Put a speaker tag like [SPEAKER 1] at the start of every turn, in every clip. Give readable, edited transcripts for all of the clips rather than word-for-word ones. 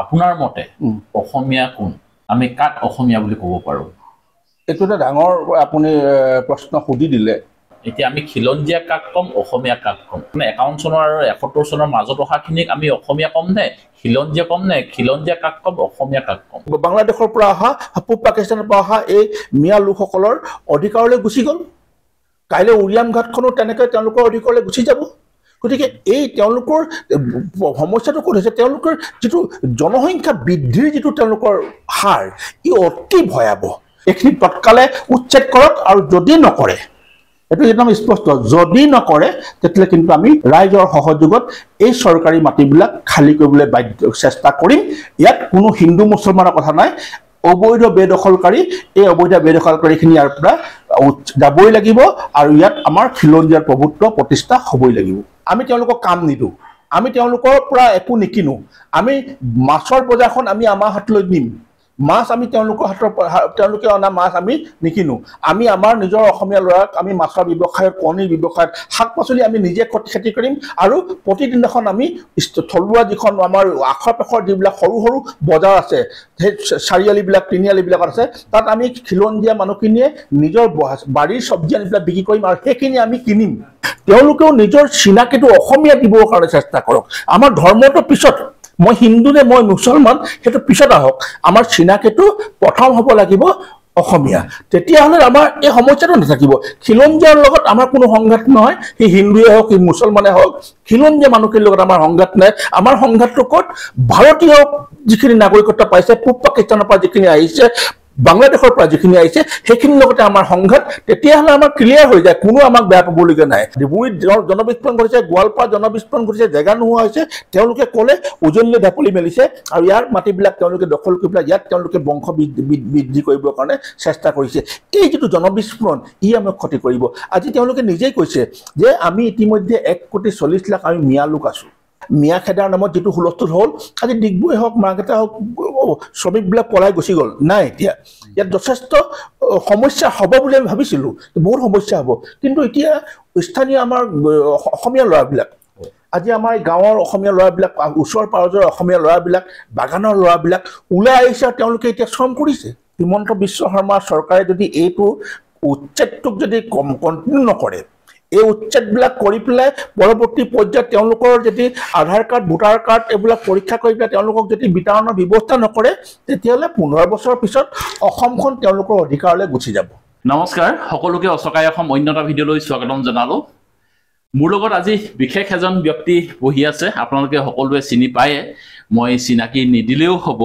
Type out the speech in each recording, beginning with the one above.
[SPEAKER 1] আপোনাৰ মতে অসমীয়া কোন আমি কাক অসমীয়া বুলি ক'ব পাৰো
[SPEAKER 2] এইটো এটা ডাঙৰ আপুনি প্ৰশ্ন সুধি দিলে
[SPEAKER 1] এতিয়া আমি খিলঞ্জীয়া কাক কম অসমীয়া কাক কম মানে 51 চনৰ আৰু 71 চনৰ মাজত অহাখিনিক আমি অসমীয়া কম নে খিলঞ্জীয়া কম নে খিলঞ্জীয়া কাক কম অসমীয়া কাক কম
[SPEAKER 2] বাংলাদেশৰ পৰা অহা পূব পাকিস্তানৰ পৰা অহা এই মিয়া লোকসকলৰ অধিকাৰলৈ গুচি গ'ল কাইলৈ উৰিয়াম ঘাটখনো তেনেকৈ তেওঁলোকৰ অধিকাৰলৈ গুচি যাব গতিকে এই তেওঁলোকৰ সমস্যাটো ক'ত হৈছে তেওঁলোকৰ যিটো জনসংখ্যা বৃদ্ধিৰ যিটো তেওঁলোকৰ হাৰ ই অতি ভয়াৱহ এইখিনি তৎকালে উচ্ছেদ কৰক আৰু যদি নকৰে এইটো একদম স্পষ্ট যদি নকৰে তেতিয়াহ'লে কিন্তু আমি ৰাইজৰ সহযোগত এই চৰকাৰী মাটিবিলাক খালী কৰিবলৈ চেষ্টা কৰিম ইয়াত কোনো হিন্দু মুছলমানৰ কথা নাই অবৈধ বেদখলকাৰী এই অবৈধ বেদখলকাৰীখিনি ইয়াৰ পৰা যাবই লাগিব আৰু ইয়াত আমাৰ খিলঞ্জীয়াৰ প্ৰভুত্ব প্ৰতিষ্ঠা হ'বই লাগিব আমি তেওঁলোকক কাম নিদিওঁ আমি তেওঁলোকৰ পৰা একো নিকিনো আমি মাছৰ বজাৰখন আমি আমাৰ হাতলৈ নিম মাছ আমি তেওঁলোকৰ হাতৰ তেওঁলোকে অনা মাছ আমি নিকিনো আমি আমাৰ নিজৰ অসমীয়া ল'ৰাক আমি মাছৰ ব্যৱসায়ত কণীৰ ব্যৱসায়ত শাক পাচলি আমি নিজে খেতি কৰিম আৰু প্ৰতিদিনাখন আমি থলুৱা যিখন আমাৰ আখৰ পাখৰ যিবিলাক সৰু সৰু বজাৰ আছে সেই চাৰিআলিবিলাক তিনিআলিবিলাকত আছে তাত আমি খিলঞ্জীয়া মানুহখিনিয়ে নিজৰ বাৰীৰ চব্জি আনি পেলাই বিক্ৰী কৰিম আৰু সেইখিনি আমি কিনিম তেওঁলোকেও নিজৰ চিনাকিটো অসমীয়া দিবৰ কাৰণে চেষ্টা কৰক আমাৰ ধৰ্মটো পিছত মই হিন্দু নে মই মুছলমান সেইটো পিছত আহক আমাৰ চিনাকিটো প্ৰথম হ'ব লাগিব অসমীয়া তেতিয়াহ'লে আমাৰ এই সমস্যাটো নাথাকিব খিলঞ্জীয়াৰ লগত আমাৰ কোনো সংঘাত নহয় সি হিন্দুৱে হওক সি মুছলমানে হওক খিলঞ্জীয়া মানুহখিনিৰ লগত আমাৰ সংঘাত নাই আমাৰ সংঘাতটো ক'ত ভাৰতীয় যিখিনি নাগৰিকত্ব পাইছে পূব পাকিস্তানৰ পৰা যিখিনি আহিছে বাংলাদেশৰ পৰা যিখিনি আহিছে সেইখিনিৰ লগতে আমাৰ সংঘাত তেতিয়াহ'লে আমাৰ ক্লিয়াৰ হৈ যায় কোনো আমাক বেয়া পাবলগীয়া নাই ডিব্ৰুগড়িত জনবিস্ফোৰণ ঘটিছে গোৱালপাৰা জনবিস্ফোৰণ ঘটিছে জেগা নোহোৱা হৈছে তেওঁলোকে ক'লে উজনিলৈ ঢাপলি মেলিছে আৰু ইয়াৰ মাটিবিলাক তেওঁলোকে দখল কৰি পেলাই ইয়াত তেওঁলোকে বংশ বৃদ্ধি কৰিবৰ কাৰণে চেষ্টা কৰিছে এই যিটো জনবিস্ফোৰণ ই আমাক ক্ষতি কৰিব আজি তেওঁলোকে নিজেই কৈছে যে আমি ইতিমধ্যে 1,40,00,000 আমি মিয়া লোক আছোঁ মিয়া খেদাৰ নামত যিটো হুলস্থুল হ'ল আজি ডিগবৈ হওক মাৰ্কেটা হওক শ্ৰমিকবিলাক পলাই গুচি গ'ল নাই এতিয়া ইয়াত যথেষ্ট সমস্যা হ'ব বুলি আমি ভাবিছিলোঁ বহুত সমস্যা হ'ব কিন্তু এতিয়া স্থানীয় আমাৰ অসমীয়া ল'ৰাবিলাক আজি আমাৰ গাঁৱৰ অসমীয়া ল'ৰাবিলাক ওচৰ পাঁজৰৰ অসমীয়া ল'ৰাবিলাক বাগানৰ ল'ৰাবিলাক ওলাই আহিছে আৰু তেওঁলোকে এতিয়া শ্ৰম কৰিছে হিমন্ত বিশ্ব শৰ্মা চৰকাৰে যদি এইটো উচ্ছেদটোক যদি কণ্টিনিউ নকৰে এই উচ্ছেদবিলাক কৰি পেলাই পৰৱৰ্তী পৰ্যায়ত তেওঁলোকৰ যদি আধাৰ কাৰ্ড ভোটাৰ কাৰ্ড এইবিলাক পৰীক্ষা কৰি পেলাই তেওঁলোকক যদি বিতৰণৰ ব্যৱস্থা নকৰে তেতিয়াহ'লে 15 বছৰৰ পিছত অসমখন তেওঁলোকৰ অধিকাৰলৈ গুচি যাব
[SPEAKER 1] নমস্কাৰ সকলোকে অচকাই অসম অন্যটা ভিডিঅ'লৈ স্বাগতম জনালোঁ মোৰ লগত আজি বিশেষ এজন ব্যক্তি বহি আছে আপোনালোকে সকলোৱে চিনি পায়ে মই চিনাকি নিদিলেও হ'ব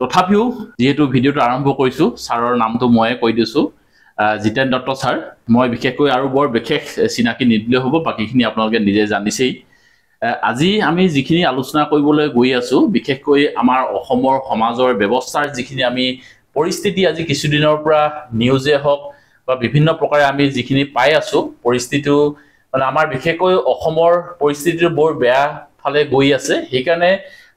[SPEAKER 1] তথাপিও যেহেতু ভিডিঅ'টো আৰম্ভ কৰিছোঁ ছাৰৰ নামটো ময়ে কৈ দিছোঁ জিতেন দত্ত ছাৰ মই বিশেষকৈ আৰু বৰ বিশেষ চিনাকি নিদিলে হ'ব বাকিখিনি আপোনালোকে নিজে জানিছেই আজি আমি যিখিনি আলোচনা কৰিবলৈ গৈ আছোঁ বিশেষকৈ আমাৰ অসমৰ সমাজৰ ব্যৱস্থাৰ যিখিনি আমি পৰিস্থিতি আজি কিছুদিনৰ পৰা নিউজে হওক বা বিভিন্ন প্ৰকাৰে আমি যিখিনি পাই আছোঁ পৰিস্থিতিটো মানে আমাৰ বিশেষকৈ অসমৰ পৰিস্থিতিটো বৰ বেয়া ফালে গৈ আছে সেইকাৰণে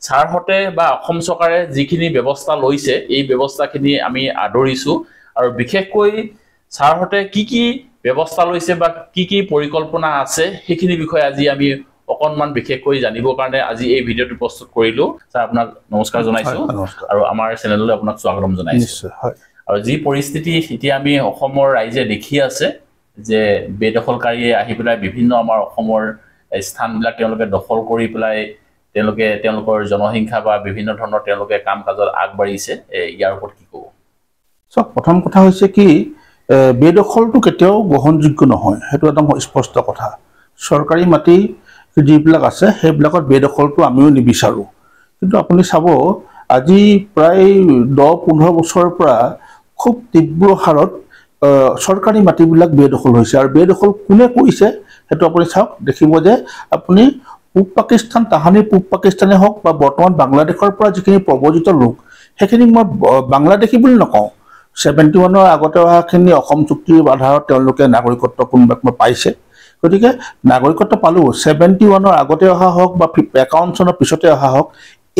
[SPEAKER 1] ছাৰহঁতে বা অসম চৰকাৰে যিখিনি ব্যৱস্থা লৈছে এই ব্যৱস্থাখিনি আমি আদৰিছোঁ আৰু বিশেষকৈ ছাৰহঁতে কি ব্যৱস্থা লৈছে বা কি পৰিকল্পনা আছে সেইখিনি বিষয়ে আজি আমি অকণমান বিশেষকৈ জানিবৰ কাৰণে আজি এই ভিডিঅ'টো প্ৰস্তুত কৰিলোঁ ছাৰ আপোনাক নমস্কাৰ জনাইছোঁ আৰু আমাৰ চেনেললৈ আপোনাক স্বাগতম জনাইছোঁ আৰু যি পৰিস্থিতি এতিয়া আমি অসমৰ ৰাইজে দেখি আছে যে বেদখলকাৰীয়ে আহি পেলাই বিভিন্ন আমাৰ অসমৰ স্থানবিলাক তেওঁলোকে দখল কৰি পেলাই তেওঁলোকৰ জনসংখ্যা বা বিভিন্ন ধৰণৰ তেওঁলোকে কাম কাজত আগবাঢ়িছে ইয়াৰ ওপৰত কি ক'ব
[SPEAKER 2] চব প্ৰথম কথা হৈছে কি বেদখলটো কেতিয়াও গ্ৰহণযোগ্য নহয় সেইটো একদম স্পষ্ট কথা চৰকাৰী মাটি যিবিলাক আছে সেইবিলাকত বেদখলটো আমিও নিবিচাৰোঁ কিন্তু আপুনি চাব আজি প্ৰায় 10-15 বছৰৰ পৰা খুব তীব্ৰ হাৰত চৰকাৰী মাটিবিলাক বেদখল হৈছে আৰু বেদখল কোনে কৰিছে সেইটো আপুনি চাওক দেখিব যে আপুনি পূব পাকিস্তান তাহানিৰ পূব পাকিস্তানে হওক বা বৰ্তমান বাংলাদেশৰ পৰা যিখিনি প্ৰব্ৰজিত লোক সেইখিনি মই বাংলাদেশী বুলি নকওঁ 71ৰ আগতে অহাখিনি অসম চুক্তিৰ আধাৰত তেওঁলোকে নাগৰিকত্ব কোনোবাক পাইছে গতিকে নাগৰিকত্ব পালোঁ 71ৰ আগতে অহা হওক বা 51 চনৰ পিছতে অহা হওক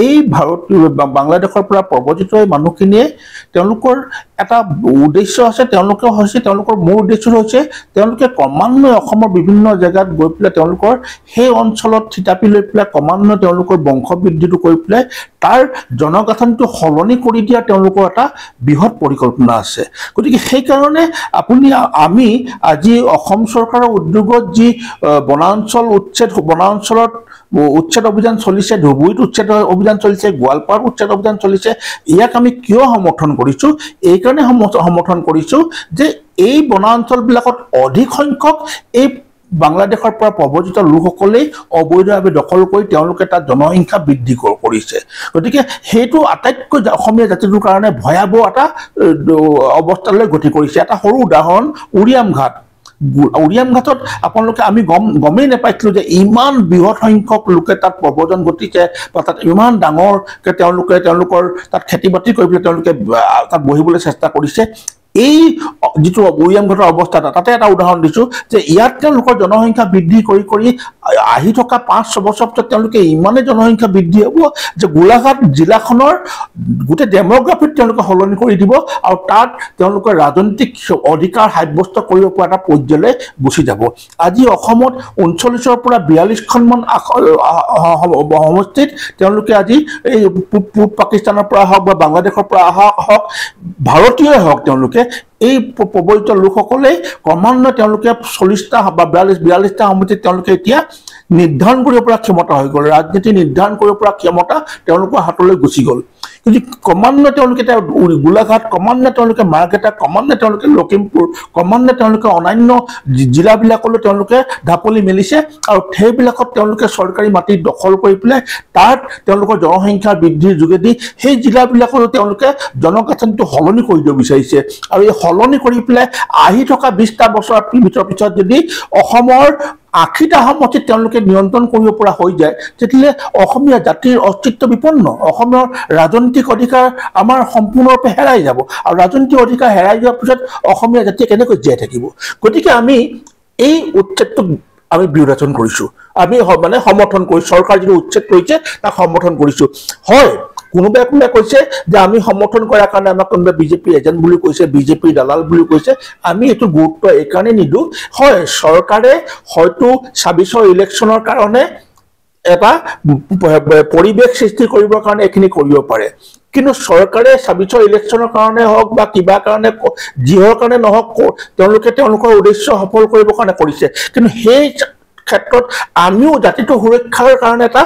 [SPEAKER 2] এই ভাৰতীয় বাংলাদেশৰ পৰা প্ৰব্ৰজিত মানুহখিনিয়ে তেওঁলোকৰ এটা উদ্দেশ্য আছে, তেওঁলোকে হৈছে তেওঁলোকৰ মূল উদ্দেশ্য হৈছে তেওঁলোকে ক্ৰমান্বয়ে অসমৰ বিভিন্ন জেগাত গৈ পেলাই তেওঁলোকৰ সেই অঞ্চলত থিতাপি লৈ পেলাই ক্ৰমান্বয়ে তেওঁলোকৰ বংশ বৃদ্ধিটো কৰি পেলাই তাৰ জনগাঁথনিটো সলনি কৰি দিয়া তেওঁলোকৰ এটা বৃহৎ পৰিকল্পনা আছে। গতিকে সেইকাৰণে আমি আজি অসম চৰকাৰৰ উদ্যোগত যি বনাঞ্চলত উচ্ছেদ অভিযান চলিছে, ধুবুৰীত উচ্ছেদ অভিযান চলিছে, গোৱালপাৰাত উচ্ছেদ অভিযান চলিছে, ইয়াক আমি কিয় সমৰ্থন কৰিছোঁ? এইকাৰণে সমৰ্থন কৰিছোঁ যে এই বনাঞ্চলবিলাকত অধিক সংখ্যক এই বাংলাদেশৰ পৰা প্ৰব্ৰজিত লোকসকলেই অবৈধভাৱে দখল কৰি তেওঁলোকে তাত জনসংখ্যা বৃদ্ধি কৰিছে। গতিকে সেইটো আটাইতকৈ অসমীয়া জাতিটোৰ কাৰণে ভয়াৱহ এটা অৱস্থালৈ গতি কৰিছে। এটা সৰু উদাহৰণ উৰিয়াম ঘাটত আপোনালোকে আমি গমেই নাপাইছিলোঁ যে ইমান বৃহৎ সংখ্যক লোকে তাত প্ৰব্ৰজন ঘটিছে বা তাত ইমান ডাঙৰকৈ তেওঁলোকৰ তাত খেতি বাতি কৰি পেলাই তেওঁলোকে তাত বহিবলৈ চেষ্টা কৰিছে। এই যিটো উৰিয়াম ঘাটৰ অৱস্থা তাতে এটা উদাহৰণ দিছোঁ যে ইয়াত তেওঁলোকৰ জনসংখ্যা বৃদ্ধি কৰি আহি থকা 5-6 বছৰ পিছত তেওঁলোকে ইমানেই জনসংখ্যা বৃদ্ধি হ'ব যে গোলাঘাট জিলাখনৰ গোটেই ডেম'গ্ৰাফিত তেওঁলোকে সলনি কৰি দিব আৰু তাত তেওঁলোকে ৰাজনৈতিক অধিকাৰ সাব্যস্ত কৰিব পৰা এটা পৰ্যায়লৈ গুচি যাব। আজি অসমত 39ৰ পৰা 42খনমান সমষ্টিত তেওঁলোকে আজি এই পূব পাকিস্তানৰ পৰা হওক বা বাংলাদেশৰ পৰা হওক ভাৰতীয়ই হওক তেওঁলোকে এই প্ৰব্ৰজিত লোকসকলেই ক্ৰমান্বয়ে তেওঁলোকে 40টা বা 42টা সমষ্টিত তেওঁলোকে এতিয়া নিৰ্ধাৰণ কৰিব পৰা ক্ষমতা হৈ গ'ল। ৰাজনীতি নিৰ্ধাৰণ কৰিব পৰা ক্ষমতা তেওঁলোকৰ হাতলৈ গুচি গ'ল। কিন্তু ক্ৰমান্বয়ে তেওঁলোকে এতিয়া গোলাঘাট, ক্ৰমান্বয়ে তেওঁলোকে মাৰ্ঘেটা, ক্ৰমান্বয়ে তেওঁলোকে লখিমপুৰ, ক্ৰমান্বয়ে তেওঁলোকে অন্যান্য জিলাবিলাকলৈ তেওঁলোকে ঢাপলি মেলিছে আৰু সেইবিলাকত তেওঁলোকে চৰকাৰী মাটি দখল কৰি পেলাই তাত তেওঁলোকৰ জনসংখ্যা বৃদ্ধিৰ যোগেদি সেই জিলাবিলাকতো তেওঁলোকে জনগাঁথনিটো সলনি কৰি দিব বিচাৰিছে। আৰু এই সলনি কৰি পেলাই আহি থকা 20টা বছৰৰ পিছত যদি অসমৰ 80টা সমষ্টিত তেওঁলোকে নিয়ন্ত্ৰণ কৰিব পৰা হৈ যায়, তেতিয়াহ'লে অসমীয়া জাতিৰ অস্তিত্ব বিপন্ন, অসমৰ ৰাজনৈতিক অধিকাৰ আমাৰ সম্পূৰ্ণৰূপে হেৰাই যাব। আৰু ৰাজনৈতিক অধিকাৰ হেৰাই যোৱাৰ পিছত অসমীয়া জাতিয়ে কেনেকৈ জীয়াই থাকিব? গতিকে আমি এই উচ্ছেদটোক আমি বিৰোধাচৰণ কৰিছোঁ, আমি সমৰ্থন কৰিছোঁ। চৰকাৰ যিটো উচ্ছেদ কৰিছে তাক সমৰ্থন কৰিছোঁ। হয়, কোনোবাই কৈছে যে আমি সমৰ্থন কৰাৰ কাৰণে আমাক কোনোবাই বিজেপি এজেণ্ট বুলি কৈছে, বিজেপিৰ দালাল বুলি কৈছে। আমি এইটো গুৰুত্ব এইকাৰণে নিদিওঁ। হয়, চৰকাৰে হয়তো 26ৰ ইলেকশ্যনৰ কাৰণে এটা পৰিৱেশ সৃষ্টি কৰিবৰ কাৰণে এইখিনি কৰিব পাৰে, কিন্তু চৰকাৰে 26ৰ ইলেকশ্যনৰ কাৰণে হওক বা কিবা কাৰণে যিহৰ কাৰণে নহওক তেওঁলোকে তেওঁলোকৰ উদ্দেশ্য সফল কৰিবৰ কাৰণে কৰিছে। কিন্তু সেই ক্ষেত্ৰত আমিও জাতিটোৰ সুৰক্ষাৰ কাৰণে এটা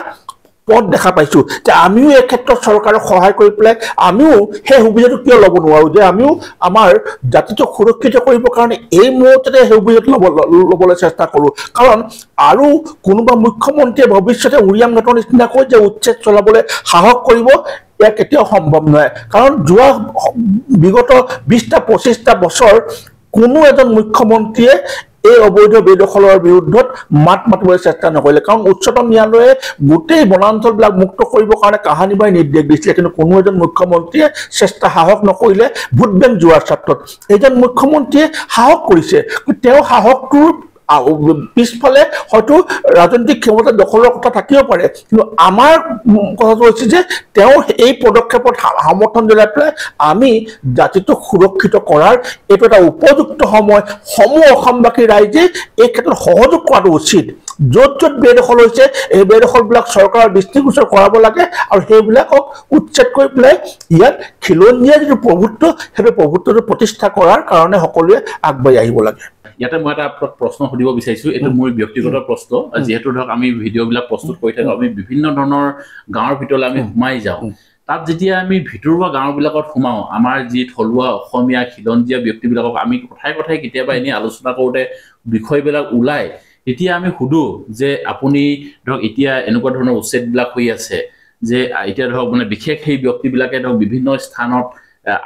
[SPEAKER 2] পথ দেখা পাইছোঁ যে আমিও এই ক্ষেত্ৰত চৰকাৰক সহায় কৰি পেলাই আমিও সেই সুবিধাটো কিয় ল'ব নোৱাৰোঁ যে আমিও আমাৰ জাতিটোক সুৰক্ষিত কৰিবৰ কাৰণে এই মুহূৰ্ততে সেই সুবিধাটো ল'বলৈ চেষ্টা কৰোঁ। কাৰণ আৰু কোনোবা মুখ্যমন্ত্ৰীয়ে ভৱিষ্যতে উৰিয়াম ঘাটৰ নিচিনাকৈ যে উচ্ছেদ চলাবলৈ সাহস কৰিব, এয়া কেতিয়াও সম্ভৱ নহয়। কাৰণ যোৱা বিগত 20টা-25টা বছৰ কোনো এজন মুখ্যমন্ত্ৰীয়ে এই অবৈধ বেদখলৰ বিৰুদ্ধত মাত মাতিবলৈ চেষ্টা নকৰিলে। কাৰণ উচ্চতম ন্যায়ালয়ে গোটেই বনাঞ্চলবিলাক মুক্ত কৰিবৰ কাৰণে কাহানি বাই নিৰ্দেশ দিছিলে, কিন্তু কোনো এজন মুখ্যমন্ত্ৰীয়ে সাহস নকৰিলে। ভোট বেংক যোৱাৰ ক্ষেত্ৰত এজন মুখ্যমন্ত্ৰীয়ে সাহস কৰিছে, তেওঁ সাহসটোৰ পিছফালে হয়তো ৰাজনৈতিক ক্ষমতা দখলৰ কথা থাকিব পাৰে, কিন্তু আমাৰ কথাটো হৈছে যে তেওঁ এই পদক্ষেপত সমৰ্থন জনাই পেলাই আমি জাতিটোক সুৰক্ষিত কৰাৰ এইটো এটা উপযুক্ত সময়। সমূহ অসমবাসী ৰাইজে এই ক্ষেত্ৰত সহযোগ কৰাটো উচিত। য'ত বেদখল হৈছে এই বেদখলবিলাক চৰকাৰৰ দৃষ্টিগোচৰ কৰাব লাগে আৰু সেইবিলাকক উচ্ছেদ কৰি পেলাই ইয়াত খিলঞ্জীয়া যিটো প্ৰভুত্ব, সেইটো প্ৰভুত্বটো প্ৰতিষ্ঠা কৰাৰ কাৰণে সকলোৱে আগবাঢ়ি আহিব লাগে।
[SPEAKER 1] ইয়াতে মই এটা প্ৰশ্ন সুধিব বিচাৰিছোঁ, এইটো মোৰ ব্যক্তিগত প্ৰশ্ন। যিহেতু ধৰক আমি ভিডিঅ'বিলাক প্ৰস্তুত কৰি থাকোঁ, আমি বিভিন্ন ধৰণৰ গাঁৱৰ ভিতৰলৈ আমি সোমাই যাওঁ। তাত যেতিয়া আমি ভিতৰুৱা গাঁওবিলাকত সোমাওঁ, আমাৰ যি থলুৱা অসমীয়া খিলঞ্জীয়া ব্যক্তিবিলাকক আমি কথাই কথাই কেতিয়াবা এনেই আলোচনা কৰোঁতে বিষয়বিলাক ওলায়, তেতিয়া আমি সুধোঁ যে আপুনি ধৰক এতিয়া এনেকুৱা ধৰণৰ উচ্ছেদবিলাক হৈ আছে যে এতিয়া ধৰক বিশেষ সেই ব্যক্তিবিলাকে ধৰক বিভিন্ন স্থানত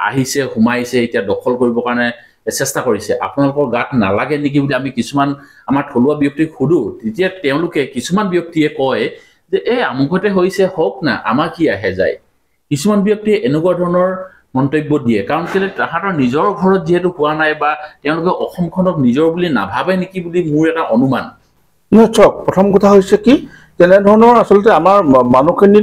[SPEAKER 1] আহিছে, সোমাইছে, এতিয়া দখল কৰিবৰ কাৰণে চেষ্টা কৰিছে, আপোনালোকৰ গাত নালাগে নেকি বুলি আমি কিছুমান আমাৰ থলুৱা ব্যক্তিক সুধোঁ। তেতিয়া তেওঁলোকে কিছুমান ব্যক্তিয়ে কয় যে এই আমুকতে হৈছে, হওক না, আমাৰ কি আহে যায়। কিছুমান ব্যক্তিয়ে এনেকুৱা ধৰণৰ মন্তব্য দিয়ে, কাৰণ কেলৈ তাহাঁতৰ নিজৰ ঘৰত যিহেতু পোৱা নাই বা তেওঁলোকে অসমখনক নিজৰ বুলি নাভাবে নেকি বুলি মোৰ এটা অনুমান।
[SPEAKER 2] চাওক, প্ৰথম কথা হৈছে কি, তেনেধৰণৰ আচলতে আমাৰ মানুহখিনি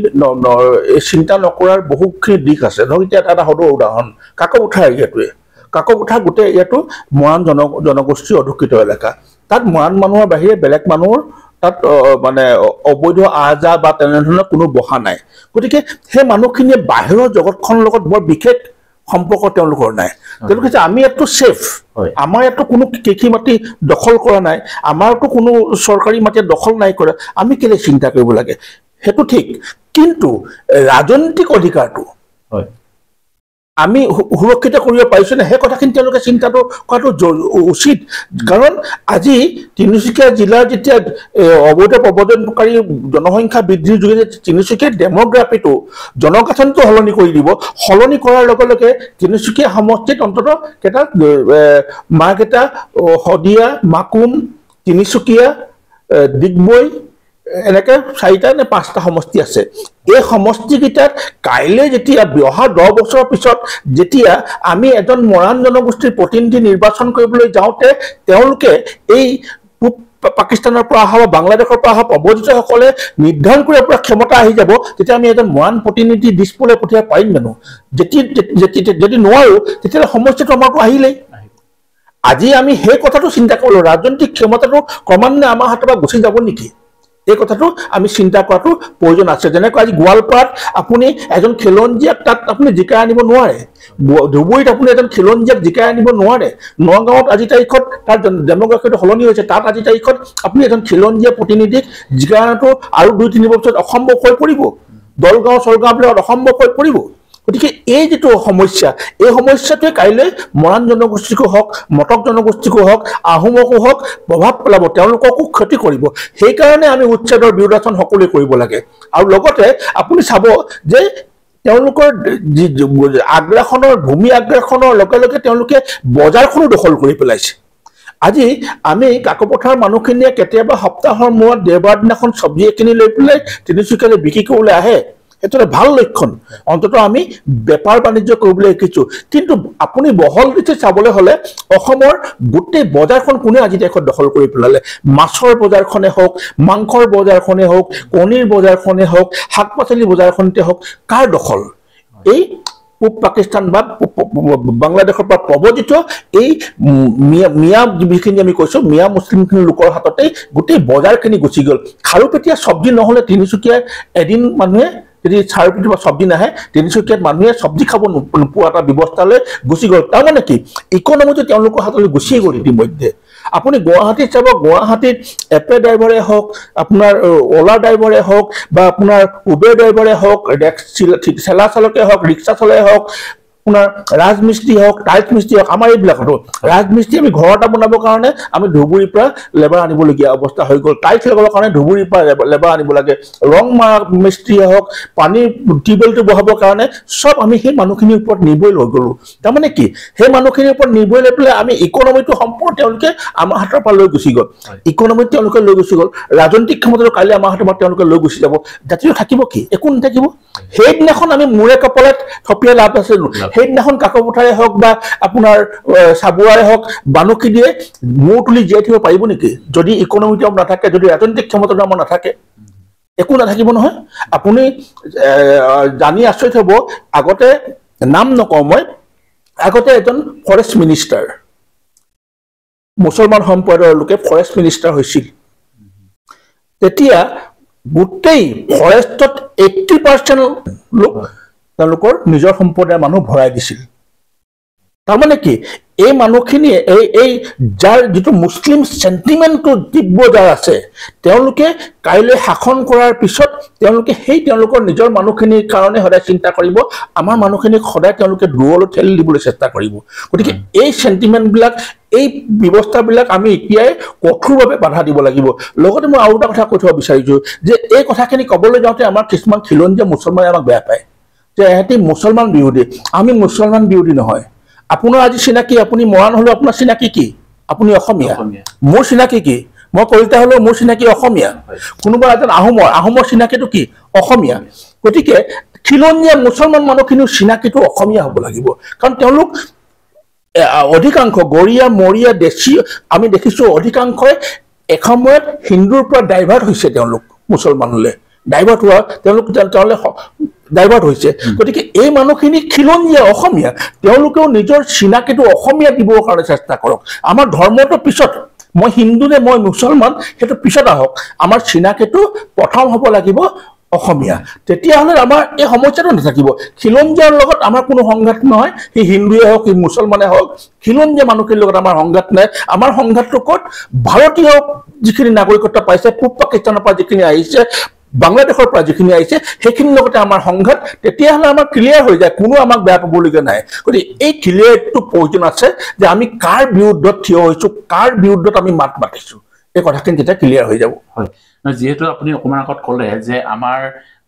[SPEAKER 2] চিন্তা নকৰাৰ বহুখিনি দিশ আছে। ধৰক এতিয়া এটা সৰু উদাহৰণ, কাকপথাৰ এৰিয়াটোৱে কাকপথাৰ গোটেই ইয়াতো মৰাণ জনগোষ্ঠীৰ অধিকৃত এলেকা তাত মৰাণ মানুহৰ বাহিৰে বেলেগ মানুহৰ তাত মানে অবৈধ আহ-যাহ বা তেনেধৰণৰ কোনো বহা নাই গতিকে সেই মানুহখিনিয়ে বাহিৰৰ জগতখনৰ লগত বৰ বিশেষ সম্পৰ্ক তেওঁলোকৰ নাই তেওঁলোকে যে আমি ইয়াতো সেফ আমাৰ ইয়াতো কোনো কৃষি মাটি দখল কৰা নাই আমাৰতো কোনো চৰকাৰী মাটি দখল নাই কৰা আমি কেলে চিন্তা কৰিব লাগে সেইটো ঠিক কিন্তু ৰাজনৈতিক অধিকাৰটো আমি সুৰক্ষিত কৰিব পাৰিছো না সেই কথাখিনি তেওঁলোকে চিন্তাটো কৰাটো উচিত কাৰণ আজি তিনিচুকীয়া জিলাৰ যেতিয়া অবৈধ প্ৰব্ৰজনকাৰী জনসংখ্যা বৃদ্ধিৰ যোগে তিনিচুকীয়াৰ ডেমোগ্ৰাফিটো জনগাঁথনিটো সলনি কৰি দিব সলনি কৰাৰ লগে লগে তিনিচুকীয়া সমষ্টিত অন্ততঃ কেইটা মাহকেইটা শদিয়া মাকুম তিনিচুকীয়া ডিগবৈ এনেকে 4টা নে 5টা সমষ্টি আছে এই সমষ্টিকেইটাত কাইলৈ যেতিয়া অহা 10 বছৰৰ পিছত যেতিয়া আমি এজন মৰাণ জনগোষ্ঠীৰ প্ৰতিনিধি নিৰ্বাচন কৰিবলৈ যাওঁতে তেওঁলোকে এই পাকিস্তানৰ পৰা অহা বাংলাদেশৰ পৰা অহা প্ৰব্ৰজিতসকলে নিৰ্ধাৰণ কৰাৰ পৰা ক্ষমতা আহি যাব তেতিয়া আমি এজন মৰাণ প্ৰতিনিধি দিছপুৰলৈ পঠিয়াব পাৰিম জানো যদি নোৱাৰো তেতিয়া সমস্যাটো আমাৰতো আহিলেই আজি আমি সেই কথাটো চিন্তা কৰিলো ৰাজনৈতিক ক্ষমতাটো ক্ৰমান্বয়ে আমাৰ হাতৰ পৰা গুচি যাব নেকি এই কথাটো আমি চিন্তা কৰাটো প্ৰয়োজন আছে যেনেকৈ আজি গোৱালপাৰাত আপুনি এজন খেলঞ্জিয়াক তাত আপুনি জিকাই আনিব নোৱাৰে ধুবুৰীত আপুনি এজন খেলঞ্জিয়াক জিকাই আনিব নোৱাৰে নগাঁৱত আজি তাৰিখত তাৰ ডেমোগ্ৰাফিটো সলনি হৈছে তাত আজি তাৰিখত আপুনি এজন খেলঞ্জিয়া প্ৰতিনিধিক জিকাই অনাটো আৰু 2-3 বছৰত অসম্ভৱ হৈ পৰিব দলগাঁও চলগাঁওবিলাকত অসম্ভৱ হৈ পৰিব গতিকে এই যেটো সমস্যা এই সমস্যাটোৱে কাইলৈ মৰাণ জনগোষ্ঠীকো হওক মটক জনগোষ্ঠীকো হওক আহোমকো হওক প্ৰভাৱ পেলাব তেওঁলোককো ক্ষতি কৰিব সেই কাৰণে আমি উচ্ছেদৰ বিৰোধাচৰণ সকলোৱে কৰিব লাগে আৰু লগতে আপুনি চাব যে তেওঁলোকৰ আগ্ৰাসনৰ ভূমি আগ্ৰাসনৰ লগে লগে তেওঁলোকে বজাৰখনো দখল কৰি পেলাইছে আজি আমি কাকপথাৰ মানুহখিনিয়ে কেতিয়াবা সপ্তাহৰ মূৰত দেওবাৰ দিনাখন চব্জি কিনি লৈ পেলাই তিনিচুকীয়ালৈ বিক্ৰী কৰিবলৈ আহে এটা ভাল লক্ষণ অন্তত আমি বেপাৰ বাণিজ্য কৰিবলৈ শিকিছো কিন্তু আপুনি বহল দিশে চাবলৈ হলে অসমৰ গোটেই বজাৰখন কোনে আজি দেখত দখল কৰি পেলালে মাছৰ বজাৰখনে হওক মাংসৰ বজাৰখনে হওক কণীৰ বজাৰখনে হওক শাকপাচলি বজাৰখনতে হওক কাৰ দখল এই পূব পাকিস্তান বা বাংলাদেশৰ পৰা প্ৰব্ৰজিত এই মিয়া যিখিনি আমি কৈছো মিয়া মুছলিমখিনি লোকৰ হাততে গোটেই বজাৰখিনি গুচি গ'ল খাৰুপেটীয়া চব্জি নহলে তিনিচুকীয়া এদিন মানুহে যদি চাৰপিটি বা চব্জি নাহে তিনিচুকীয়াত মানুহে চব্জি খাব নোপোৱা এটা ব্যৱস্থালৈ গুচি গ'ল তাৰমানে কি ইকনমিটো তেওঁলোকৰ হাতলৈ গুচি গ'ল ইতিমধ্যে আপুনি গুৱাহাটীত চাব গুৱাহাটীত এপে ড্ৰাইভাৰে হওক আপোনাৰ ওলা ড্ৰাইভাৰে হওক বা আপোনাৰ উবেৰ ড্ৰাইভাৰে হওক ঠেলা চালকে হওক ৰিক্সা চলাই হওক আপোনাৰ ৰাজমিস্ত্ৰী হওক টাইলছ মিস্ত্ৰী হওক আমাৰ এইবিলাকতো ৰাজমিস্ত্ৰী আমি ঘৰ এটা বনাবৰ কাৰণে আমি ধুবুৰীৰ পৰা লেবাৰ আনিবলগীয়া অৱস্থা হৈ গ'ল টাইলছ লগাবৰ কাৰণে ধুবুৰীৰ পৰা লেবাৰ আনিব লাগে ৰং মিস্ত্ৰী হওক পানীৰ টিউবৱেলটো বহাবৰ কাৰণে সব আমি সেই মানুহখিনিৰ ওপৰত নিৰ্ভৰ হৈ গ'লো তাৰমানে কি সেই মানুহখিনিৰ ওপৰত নিৰ্ভৰ লৈ পেলাই আমি ইকনমিটো সম্পূৰ্ণ তেওঁলোকে আমাৰ হাতৰ পৰা লৈ গুচি গ'ল ইকনমিত তেওঁলোকে লৈ গুচি গ'ল ৰাজনৈতিক ক্ষমতাটো কাইলৈ আমাৰ হাতৰ পৰা তেওঁলোকে লৈ গুচি যাব জাতীয় থাকিব কি একো নাথাকিব সেইদিনাখন আমি মূৰে কপালত থপিয়াই লাভ আছে সেইদিনাখন কাকপথাৰে হওক বা আপোনাৰ চাবুৱাৰে হওক বানুখিনিয়ে মূৰ তুলি জীয়াই থাকিব পাৰিব নেকি যদি ইকনমিটো নাথাকে যদি ৰাজনৈতিক ক্ষমতাটো আমাৰ নাথাকে একো নাথাকিব নহয় আপুনি জানি আচৰিত হ'ব আগতে নাম নকওঁ মই আগতে এজন ফৰেষ্ট মিনিষ্টাৰ মুছলমান সম্প্ৰদায়ৰ লোকে ফৰেষ্ট মিনিষ্টাৰ হৈছিল তেতিয়া গোটেই ফৰেষ্টত 80% লোক তেওঁলোকৰ নিজৰ সম্প্ৰদায়ৰ মানুহ ভৰাই দিছিল তাৰমানে কি এই মানুহখিনি এই যাৰ যেটো মুছলিম সেন্টিমেন্টটো তীব্ৰ যাৰ আছে তেওঁলোকে কাইলৈ শাসন কৰাৰ পিছত তেওঁলোকে তেওঁলোকৰ নিজৰ মানুহখিনিৰ কাৰণে সদায় চিন্তা কৰিব আমাৰ মানুহখিনিক সদায় তেওঁলোকে দুৰলৈ ঠেলি দিবলৈ চেষ্টা কৰিব গতিকে এই সেন্টিমেন্টবিলাক এই ব্যৱস্থাবিলাক আমি এতিয়াই কঠোৰভাৱে বাধা দিব লাগিব লগতে মই আৰু এটা কথা কৈ থব বিচাৰিছো যে এই কথাখিনি ক'বলৈ যাওঁতে আমাৰ কিছুমান খিলঞ্জীয়া মুছলমানে আমাক বেয়া পায় যে এহেঁতি মুছলমান বিৰোধী আমি মুছলমান বিৰোধী নহয় আপোনাৰ আজি চিনাকি আপুনি মৰাণ হলেও আপোনাৰ চিনাকি কি আপুনি অসমীয়া মোৰ চিনাকি কি মই কলিতা হলেও মোৰ চিনাকি অসমীয়া কোনোবা এজন আহোমৰ চিনাকিটো কি অসমীয়া গতিকে খিলঞ্জীয়া মুছলমান মানুহখিনিৰ চিনাকিটো অসমীয়া হ'ব লাগিব কাৰণ তেওঁলোক অধিকাংশ গৰীয়া মৰিয়া দেশী আমি দেখিছো অধিকাংশই এসময়ত হিন্দুৰ পৰা ডাইভাৰ্ট হৈছে তেওঁলোক মুছলমানলৈ ডাইভাৰ্ট হোৱা তেওঁলোক ডাইভাৰ্ট হৈছে গতিকে এই মানুহখিনি খিলঞ্জীয়া অসমীয়া তেওঁলোকেও নিজৰ চিনাকিটো অসমীয়া দিবৰ কাৰণে চেষ্টা কৰক আমাৰ ধৰ্মটো পিছত মই হিন্দু নে মই মুছলমান সেইটো পিছত আহক আমাৰ চিনাকিটো প্ৰথম হ'ব লাগিব অসমীয়া তেতিয়াহ'লে আমাৰ এই সমস্যাটো নাথাকিব খিলঞ্জীয়াৰ লগত আমাৰ কোনো সংঘাত নহয় সি হিন্দুৱে হওক সি মুছলমানে হওক খিলঞ্জীয়া মানুহখিনিৰ লগত আমাৰ সংঘাত নাই আমাৰ সংঘাতটো ক'ত ভাৰতীয় যিখিনি নাগৰিকত্ব পাইছে পূব পাকিস্তানৰ পৰা যিখিনি আহিছে বাংলাদেশৰ পৰা যিখিনি আহিছে সেইখিনিৰ লগতে আমাৰ সংঘাত তেতিয়াহ'লে আমাৰ ক্লিয়াৰ হৈ যায় কোনো আমাক বেয়া পাবলগীয়া নাই গতিকে এই ক্লিয়াৰটো প্ৰয়োজন আছে যে আমি কাৰ বিৰুদ্ধত থিয় হৈছোঁ কাৰ বিৰুদ্ধত আমি মাত মাতিছোঁ এই কথাখিনি তেতিয়া ক্লিয়াৰ হৈ যাব
[SPEAKER 1] হয় যেহেতু আপুনি অকণমান আগত ক'লে যে আমাৰ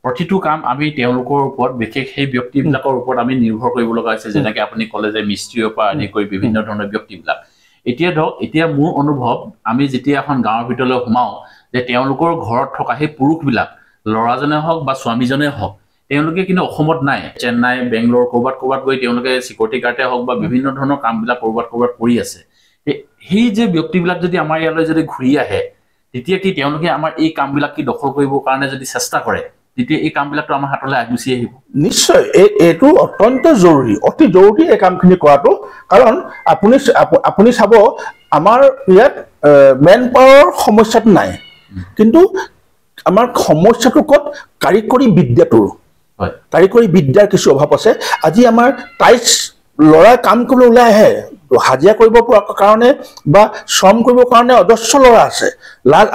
[SPEAKER 1] প্ৰতিটো কাম আমি তেওঁলোকৰ ওপৰত বিশেষ সেই ব্যক্তিবিলাকৰ ওপৰত আমি নিৰ্ভৰ কৰিব লগা হৈছে যেনেকৈ আপুনি ক'লে যে মিস্ত্ৰীৰ পৰা আদি কৰি বিভিন্ন ধৰণৰ ব্যক্তিবিলাক এতিয়া ধৰক এতিয়া মোৰ অনুভৱ আমি যেতিয়া এখন গাঁৱৰ ভিতৰলৈ সোমাওঁ যে তেওঁলোকৰ ঘৰত থকা সেই পুৰুষবিলাক ল'ৰাজনে হওক বা স্বামীজনে হওক তেওঁলোকে কিন্তু অসমত নাই চেন্নাই বেংগলোৰ ক'ৰবাত গৈ তেওঁলোকে চিকিউৰিটি গাৰ্ডে হওক বা বিভিন্ন ধৰণৰ কামবিলাক ক'ৰবাত কৰি আছে সেই যে ব্যক্তিবিলাক যদি আমাৰ ইয়ালৈ যদি ঘূৰি আহে তেতিয়া কি তেওঁলোকে আমাৰ এই কামবিলাক কি দখল কৰিবৰ কাৰণে যদি চেষ্টা কৰে তেতিয়া এই কামবিলাকতো আমাৰ হাতলৈ গুচি আহিব
[SPEAKER 2] নিশ্চয় এইটো অত্যন্ত জৰুৰী অতি জৰুৰী এই কামখিনি কৰাটো কাৰণ আপুনি চাব আমাৰ ইয়াত মেন পাৱাৰৰ সমস্যাটো নাই কিন্তু আমাৰ সমস্যাটো ক'ত কাৰিকৰী বিদ্যাটোৰ কাৰিকৰী বিদ্যাৰ কিছু অভাৱ আছে আজি আমাৰ টাইলছ ল'ৰাই কাম কৰিবলৈ ওলাই আহে হাজিৰা কৰিব পৰা কাৰণে বা শ্ৰম কৰিবৰ কাৰণে অজস্ৰ ল'ৰা আছে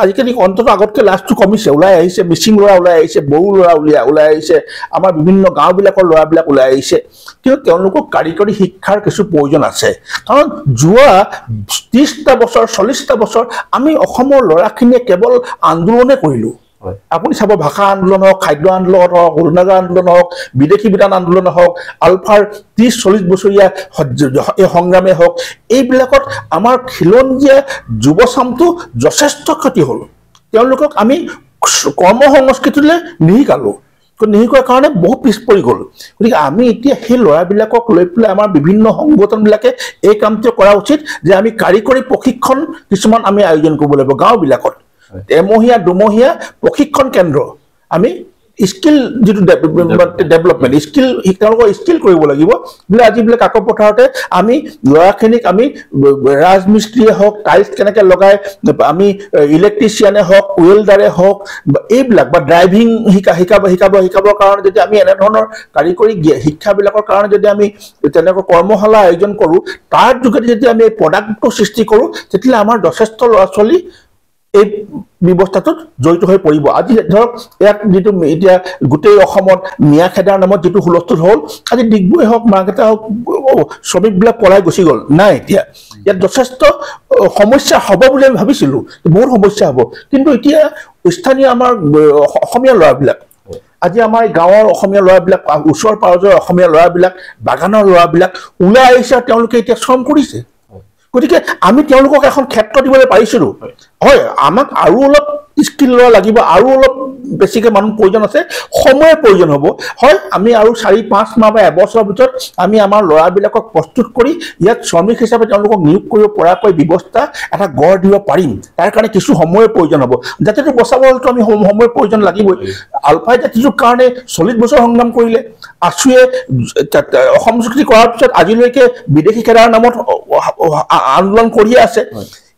[SPEAKER 2] আজিকালি অন্ততঃ আগতকৈ লাজটো কমিছে ওলাই আহিছে মিচিং ল'ৰা ওলাই আহিছে বড়ো ল'ৰা ওলাই আহিছে আমাৰ বিভিন্ন গাঁওবিলাকৰ ল'ৰাবিলাক ওলাই আহিছে কিন্তু তেওঁলোকক কাৰিকৰী শিক্ষাৰ কিছু প্ৰয়োজন আছে কাৰণ যোৱা 30টা বছৰ 40টা বছৰ আমি অসমৰ ল'ৰাখিনিয়ে কেৱল আন্দোলনে কৰিলোঁ আপুনি চাব ভাষা আন্দোলন হওক খাদ্য আন্দোলন হওক অৰুণাচল আন্দোলন হওক বিদেশী বিধান আন্দোলন হওক আলফাৰ 30-40 বছৰীয়া এই সংগ্ৰামে হওক এইবিলাকত আমাৰ খিলঞ্জীয়া যুৱচামটো যথেষ্ট ক্ষতি হ'ল তেওঁলোকক আমি কৰ্ম সংস্কৃতিলৈ নিশিকালোঁ নিশিকাৰ কাৰণে বহু পিছ পৰি গ'ল গতিকে আমি এতিয়া সেই ল'ৰাবিলাকক লৈ পেলাই আমাৰ বিভিন্ন সংগঠনবিলাকে এই কামটো কৰা উচিত যে আমি কাৰিকৰী প্ৰশিক্ষণ কিছুমান আমি আয়োজন কৰিব লাগিব গাঁওবিলাকত এমহীয়া দুমহীয়া প্ৰশিক্ষণ কেন্দ্ৰ আমি স্কিল যিটো ডেভেলপমেণ্ট স্কিল তেওঁলোকৰ স্কিল কৰিব লাগিব বোলে আজি বোলে কাকো পথাৰতে আমি ল'ৰাখিনিক আমি ৰাজমিস্ত্ৰীয়ে হওক টাইলছ কেনেকৈ লগাই আমি ইলেক্ট্ৰিচিয়ানে হওক ৱেল্ডাৰে হওক এইবিলাক বা ড্ৰাইভিং শিকাবৰ কাৰণে যদি আমি এনেধৰণৰ কাৰিকৰী শিক্ষাবিলাকৰ কাৰণে যদি আমি তেনেকৈ কৰ্মশালা আয়োজন কৰোঁ তাৰ যোগেদি যদি আমি এই প্ৰডাক্টটো সৃষ্টি কৰোঁ তেতিয়াহ'লে আমাৰ যথেষ্ট ল'ৰা ছোৱালী এই ব্যৱস্থাটোত জড়িত হৈ পৰিব আজি ধৰক ইয়াত যিটো এতিয়া গোটেই অসমত মিয়া খেদাৰ নামত যিটো হুলস্থুল হ'ল আজি ডিগবৈ হওক মাৰ্কেটা হওক শ্ৰমিকবিলাক পলাই গুচি গ'ল নাই এতিয়া ইয়াত যথেষ্ট সমস্যা হ'ব বুলি আমি ভাবিছিলোঁ বহুত সমস্যা হ'ব কিন্তু এতিয়া স্থানীয় আমাৰ অসমীয়া ল'ৰাবিলাক আজি আমাৰ গাঁৱৰ অসমীয়া ল'ৰাবিলাক ওচৰ পাজৰৰ অসমীয়া ল'ৰাবিলাক বাগানৰ ল'ৰাবিলাক ওলাই আহিছে আৰু তেওঁলোকে এতিয়া শ্ৰম কৰিছে গতিকে আমি তেওঁলোকক এখন ক্ষেত্ৰ দিবলৈ পাৰিছিলোঁ হয় আমাক আৰু অলপ স্কিল ল'ৰা লাগিব আৰু অলপ বেছিকৈ মানুহ প্ৰয়োজন আছে সময়ৰ প্ৰয়োজন হ'ব হয় আমি আৰু 4-5 মাহ বা এবছৰৰ ভিতৰত আমি আমাৰ ল'ৰাবিলাকক প্ৰস্তুত কৰি ইয়াত শ্ৰমিক হিচাপে তেওঁলোকক নিয়োগ কৰিব পৰাকৈ ব্যৱস্থা এটা গঢ় দিব পাৰিম তাৰ কাৰণে কিছু সময়ৰ প্ৰয়োজন হ'ব জাতিটো বচাব হ'লেতো আমি সময়ৰ প্ৰয়োজন লাগিবই আলফাই জাতিটোৰ কাৰণে 40 বছৰ সংগ্ৰাম কৰিলে আছুৱে অসম চুক্তি কৰাৰ পিছত আজিলৈকে বিদেশী খেদাৰ নামত আন্দোলন কৰিয়ে আছে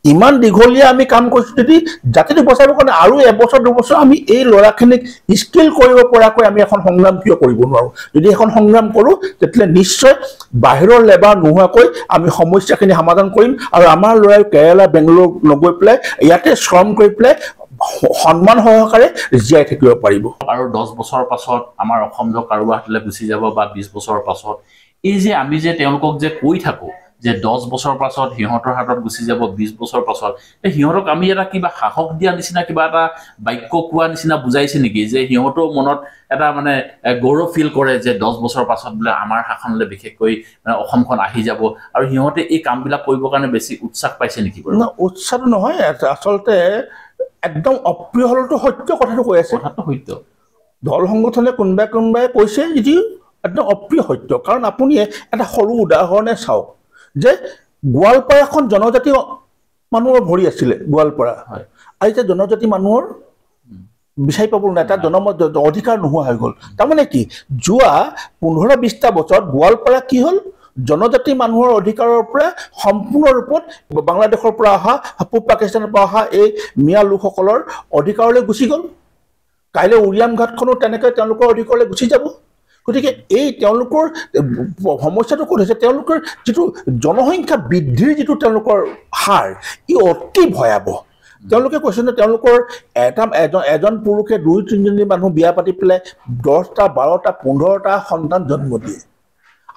[SPEAKER 2] ইমান দীঘলীয়া আমি কাম কৰিছোঁ যদি জাতিটো বচাবৰ কাৰণে আৰু এবছৰ দুবছৰ আমি এই ল'ৰাখিনিক স্কিল কৰিব পৰাকৈ আমি এখন সংগ্ৰাম কিয় কৰিব নোৱাৰোঁ যদি এখন সংগ্ৰাম কৰোঁ তেতিয়াহ'লে নিশ্চয় বাহিৰৰ লেবাৰ নোহোৱাকৈ আমি সমস্যাখিনি সমাধান কৰিম আৰু আমাৰ ল'ৰাই কেৰালা বেংগলোৰ নগৈ পেলাই ইয়াতে শ্ৰম কৰি পেলাই সন্মান সহকাৰে জীয়াই থাকিব পাৰিব
[SPEAKER 1] আৰু 10 বছৰৰ পাছত আমাৰ অসম যে কাৰোবাৰ হাতলৈ গুচি যাব বা 20 বছৰৰ পাছত এই যে আমি যে তেওঁলোকক যে কৈ থাকোঁ যে 10 বছৰ পাছত সিহঁতৰ হাতত গুচি যাব 20 বছৰ পাছত সিহঁতক আমি এটা কিবা সাহস দিয়া নিচিনা কিবা এটা বাক্য কোৱা নিচিনা বুজাইছে নেকি যে সিহঁতৰ মনত এটা মানে গৌৰৱ ফিল কৰে যে 10 বছৰ পাছত বোলে আমাৰ শাসনলৈ বিশেষকৈ অসমখন আহি যাব আৰু সিহঁতে এই কামবিলাক কৰিবৰ কাৰণে বেছি উৎসাহ পাইছে নেকি
[SPEAKER 2] না উৎসাহটো নহয় আচলতে একদম অপ্ৰিয় হ'লেতো সত্য কথাটো কৈ আছে
[SPEAKER 1] কথাটো সত্য
[SPEAKER 2] দল সংগঠনে কোনোবাই কৈছে যদিও একদম অপ্ৰিয় সত্য কাৰণ আপুনি এটা সৰু উদাহৰণে চাওক যে গোৱালপাৰা এখন জনজাতি মানুহৰ ভৰি আছিলে গোৱালপাৰা আজি এতিয়া জনজাতি মানুহৰ বিচাৰি পাবলৈ নাই, তাত জনম অধিকাৰ নোহোৱা হৈ গ'ল। তাৰমানে কি যোৱা 15-20টা বছৰত গোৱালপাৰা কি হ'ল, জনজাতি মানুহৰ অধিকাৰৰ পৰা সম্পূৰ্ণ ৰূপত বাংলাদেশৰ পৰা অহা পূব পাকিস্তানৰ পৰা অহা এই মিয়া লোকসকলৰ অধিকাৰলৈ গুচি গ'ল। কাইলৈ উৰিয়াম ঘাটখনো তেনেকৈ তেওঁলোকৰ অধিকাৰলৈ গুচি যাব। গতিকে এই তেওঁলোকৰ সমস্যাটো ক'ত হৈছে, তেওঁলোকৰ যিটো জনসংখ্যা বৃদ্ধিৰ যিটো তেওঁলোকৰ হাৰ ই অতি ভয়াৱহ। তেওঁলোকে কৈছে যে তেওঁলোকৰ এজন পুৰুষে 2-3জনী মানুহ বিয়া পাতি পেলাই 10টা 12টা 15টা সন্তান জন্ম দিয়ে।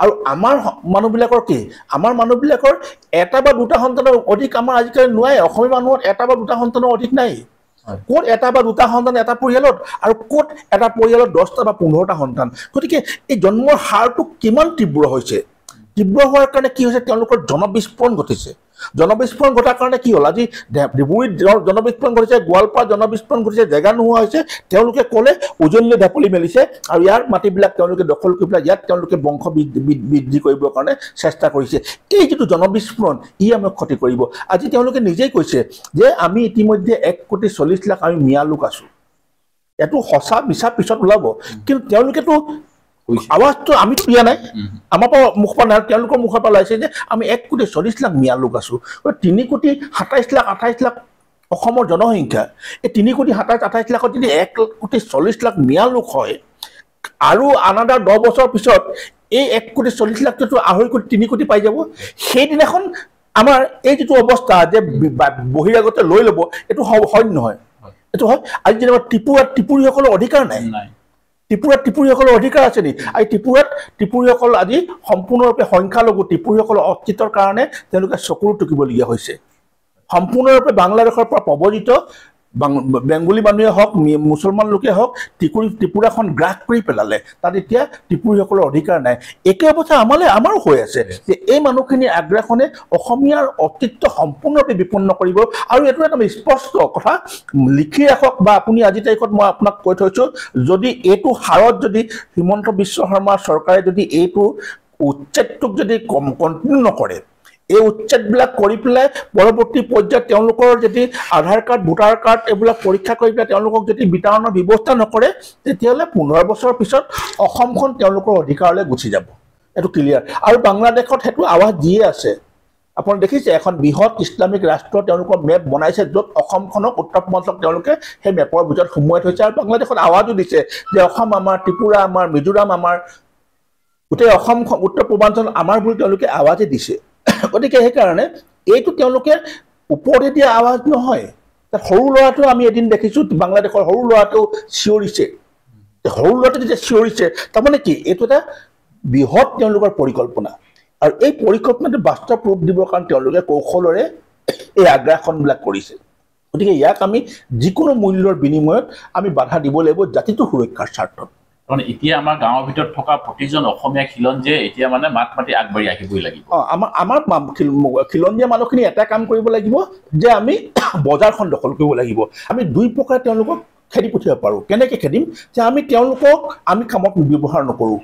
[SPEAKER 2] আৰু আমাৰ মানুহবিলাকৰ কি, আমাৰ মানুহবিলাকৰ 1টা বা 2টা সন্তানৰ অধিক আমাৰ আজিকালি নোৱাৰে। অসমীয়া মানুহৰ 1টা বা 2টা সন্তানৰ অধিক নাই। ক'ত 1টা বা 2টা সন্তান এটা পৰিয়ালত, আৰু ক'ত এটা পৰিয়ালত 10টা বা 15টা সন্তান। গতিকে এই জন্মৰ হাৰটো কিমান তীব্ৰ হৈছে, তীব্ৰ হোৱাৰ কাৰণে কি হৈছে, তেওঁলোকৰ জনবিস্ফোৰণ ঘটিছে। জনবিস্ফোৰণ ঘটাৰ কাৰণে কি হ'ল, আজি ডিব্ৰুগড়িত জনবিস্ফোৰণ ঘটিছে, গোৱালপাৰাত জনবিস্ফোৰণ ঘটিছে, জেগা নোহোৱা হৈছে। তেওঁলোকে ক'লে উজনিলৈ ঢাপলি মেলিছে আৰু ইয়াৰ মাটিবিলাক তেওঁলোকে দখল কৰি পেলাই ইয়াত তেওঁলোকে বংশ বৃদ্ধি কৰিবৰ কাৰণে চেষ্টা কৰিছে। এই যিটো জনবিস্ফোৰণ ই আমাক ক্ষতি কৰিব। আজি তেওঁলোকে নিজেই কৈছে যে আমি ইতিমধ্যে 1,40,00,000 আমি মিয়া লোক আছো। এইটো সঁচা মিছা পিছত ওলাব, কিন্তু তেওঁলোকেতো আৱাজটো আমিতো দিয়া নাই, আমাৰ পৰা মুখ পৰা নাই, তেওঁলোকৰ মুখৰ পৰা ওলাইছে যে আমি 1,40,00,000 মিয়া লোক আছো। 3,27,00,000 অসমৰ জনসংখ্যা, এই 3,27,00,000 যদি 1,40,00,000 মিয়া লোক হয়, আৰু আনাদাৰ 10 বছৰ পিছত এই 1,40,00,000টো 2.5 কোটি 3 কোটি পাই যাব। সেইদিনাখন আমাৰ এই যিটো অৱস্থা যে বহিৰাগতে লৈ ল'ব, এইটো হয় নহয়, এইটো হয়। আজি যেনিবা ত্ৰিপুৰীসকলৰ অধিকাৰ নাই, ত্ৰিপুৰীসকলৰ অধিকাৰ আছে নি? এই ত্ৰিপুৰীসকল আজি সম্পূৰ্ণৰূপে সংখ্যালঘু, ত্ৰিপুৰীসকলৰ অস্তিত্বৰ কাৰণে তেওঁলোকে চকুৰ টুকিবলগীয়া হৈছে। সম্পূৰ্ণৰূপে বাংলাদেশৰ পৰা প্ৰব্ৰজিত বেংগলী মানুহে হওক, মুছলমান লোকে হওক, ত্ৰিপুৰাখন গ্ৰাস কৰি পেলালে। তাত এতিয়া ত্ৰিপুৰীসকলৰ অধিকাৰ নাই। একে অৱস্থা আমাৰো হৈ আছে যে এই মানুহখিনিৰ আগ্ৰাসনে অসমীয়াৰ অস্তিত্ব সম্পূৰ্ণৰূপে বিপন্ন কৰিব। আৰু এইটো এটা স্পষ্ট কথা, লিখি ৰাখক বা আপুনি আজি তাৰিখত মই আপোনাক কৈ থৈছোঁ, যদি এইটো হাৰত যদি হিমন্ত বিশ্ব শৰ্মা চৰকাৰে যদি এইটো উচ্ছেদটোক যদি কণ্টিনিউ নকৰে, এই উচ্ছেদবিলাক কৰি পেলাই পৰৱৰ্তী পৰ্যায়ত তেওঁলোকৰ যদি আধাৰ কাৰ্ড, ভোটাৰ কাৰ্ড এইবিলাক পৰীক্ষা কৰি পেলাই তেওঁলোকক যদি বিতৰণৰ ব্যৱস্থা নকৰে, তেতিয়াহ'লে 15 বছৰৰ পিছত অসমখন তেওঁলোকৰ অধিকাৰলৈ গুচি যাব। এইটো ক্লিয়াৰ। আৰু বাংলাদেশত সেইটো আৱাজ দিয়ে আছে। আপুনি দেখিছে এখন বৃহৎ ইছলামিক ৰাষ্ট্ৰ তেওঁলোকৰ মেপ বনাইছে, য'ত অসমখনক উত্তৰ পূৰ্বাঞ্চলক তেওঁলোকে সেই মেপৰ ভিতৰত সোমোৱাই থৈছে। আৰু বাংলাদেশত আৱাজো দিছে যে অসম আমাৰ, ত্ৰিপুৰা আমাৰ, মিজোৰাম আমাৰ, গোটেই অসমখন উত্তৰ পূৰ্বাঞ্চল আমাৰ বুলি তেওঁলোকে আৱাজে দিছে। গতিকে সেইকাৰণে এইটো তেওঁলোকে ওপৰতে দিয়া আৱাজ নহয়। সৰু ল'ৰাটো আমি এদিন দেখিছোঁ, বাংলাদেশৰ সৰু ল'ৰাটো চিঞৰিছে। সৰু ল'ৰাটো যেতিয়া চিঞৰিছে, তাৰমানে কি এইটো এটা বৃহৎ তেওঁলোকৰ পৰিকল্পনা। আৰু এই পৰিকল্পনাটো বাস্তৱ ৰূপ দিবৰ কাৰণে তেওঁলোকে কৌশলৰে এই আগ্ৰাসনবিলাক কৰিছে। গতিকে ইয়াক আমি যিকোনো মূল্যৰ বিনিময়ত আমি বাধা দিব লাগিব, জাতিটোৰ সুৰক্ষাৰ স্বাৰ্থত।
[SPEAKER 1] মানে এতিয়া আমাৰ গাঁৱৰ ভিতৰত থকা প্ৰতিজন অসমীয়া খিলঞ্জীয়ে এতিয়া মানে মাত মাতি আগবাঢ়ি আহিবই লাগিব।
[SPEAKER 2] আমাৰ খিলঞ্জীয়া মানুহখিনি এটা কাম কৰিব লাগিব যে আমি বজাৰখন দখল কৰিব লাগিব। আমি 2 প্ৰকাৰে তেওঁলোকক খেদি পঠিয়াব পাৰোঁ। কেনেকৈ খেদিম? যে আমি তেওঁলোকক আমি কামত ব্যৱহাৰ নকৰোঁ।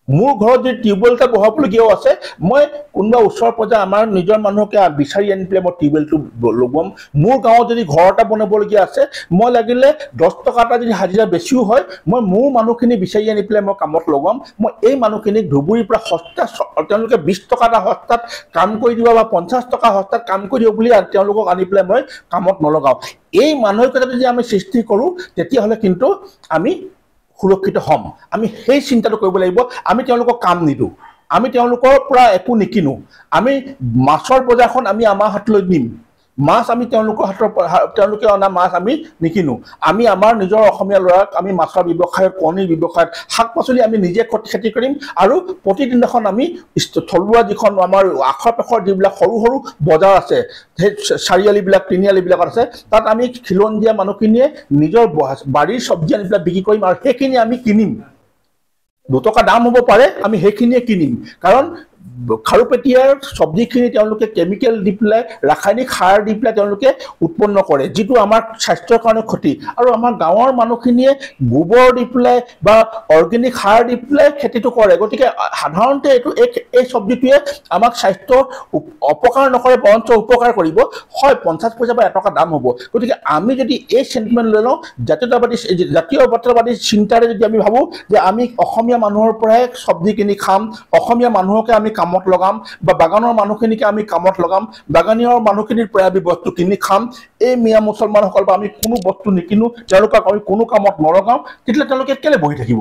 [SPEAKER 2] মোৰ ঘৰত যদি টিউবৱেল এটা বহাবলগীয়াও আছে, মই কোনোবা ওচৰ পৰ্যায়ৰ আমাৰ নিজৰ মানুহকে বিচাৰি আনি পেলাই মই টিউবৱেলটো লগোৱাম। মোৰ গাঁৱত যদি ঘৰ এটা বনাবলগীয়া আছে, মই লাগিলে 10 টকা এটা যদি হাজিৰা বেছিও হয়, মই মোৰ মানুহখিনি বিচাৰি আনি পেলাই মই কামত লগাম। মই এই মানুহখিনিক ধুবুৰীৰ পৰা সস্তা, তেওঁলোকে 20 টকা এটা সস্তাত কাম কৰি দিব বা 50 টকা সস্তাত কাম কৰি দিব বুলি তেওঁলোকক আনি পেলাই মই কামত নলগাওঁ। এই মানসিকতা যদি আমি সৃষ্টি কৰোঁ, তেতিয়াহ'লে কিন্তু আমি সুৰক্ষিত হ'ম। আমি সেই চিন্তাটো কৰিব লাগিব। আমি তেওঁলোকক কাম নিদিওঁ, আমি তেওঁলোকৰ পৰা একো নিকিনো। আমি মাছৰ বজাৰখন আমি আমাৰ হাতলৈ নিম। মাছ আমি তেওঁলোকে অনা মাছ আমি নিকিনো। আমি আমাৰ নিজৰ অসমীয়া ল'ৰাক আমি মাছৰ ব্যৱসায়ত, কণীৰ ব্যৱসায়ত, শাক পাচলি আমি নিজে খেতি কৰিম। আৰু প্ৰতিদিনাখন আমি থলুৱা যিখন আমাৰ আশৰ পাশৰ যিবিলাক সৰু সৰু বজাৰ আছে, সেই চাৰিআলিবিলাক, তিনিআলিবিলাকত আছে, তাত আমি খিলঞ্জীয়া মানুহখিনিয়ে নিজৰ বাৰীৰ চব্জি আনি পেলাই বিক্ৰী কৰিম। আৰু সেইখিনি আমি কিনিম, 2 টকা দাম হ'ব পাৰে, আমি সেইখিনিয়ে কিনিম। কাৰণ খাৰুপেটীয়াৰ চব্জিখিনি তেওঁলোকে কেমিকেল দি পেলাই ৰাসায়নিক সাৰ দি পেলাই তেওঁলোকে উৎপন্ন কৰে যিটো আমাৰ স্বাস্থ্যৰ কাৰণে ক্ষতি আৰু আমাৰ গাঁৱৰ মানুহখিনিয়ে গোবৰ দি পেলাই বা অৰ্গেনিক সাৰ দি পেলাই খেতিটো কৰে গতিকে সাধাৰণতে এইটো এই চব্জিটোৱে আমাক স্বাস্থ্য অপকাৰ নকৰে বৰঞ্চ উপকাৰ কৰিব হয় 50 পইচা বা 1 টকা দাম হ'ব গতিকে আমি যদি এই সেন্টিমেন্ট লৈ লওঁ জাতীয়তাবাদী চিন্তাৰে যদি আমি ভাবো যে আমি অসমীয়া মানুহৰ পৰাই চব্জি কিনি খাম অসমীয়া মানুহকে আমি কামত লগাম বা বাগানৰ মানুহখিনিকে আমি কামত লগাম বাগানীয়ৰ মানুহখিনিৰ পৰা আমি বস্তু কিনি খাম এই মিয়া মুছলমানসকল বা আমি কোনো বস্তু নিকিনো তেওঁলোকক আমি কোনো কামত নলগাম তেতিয়া তেওঁলোকে কেলে বহি থাকিব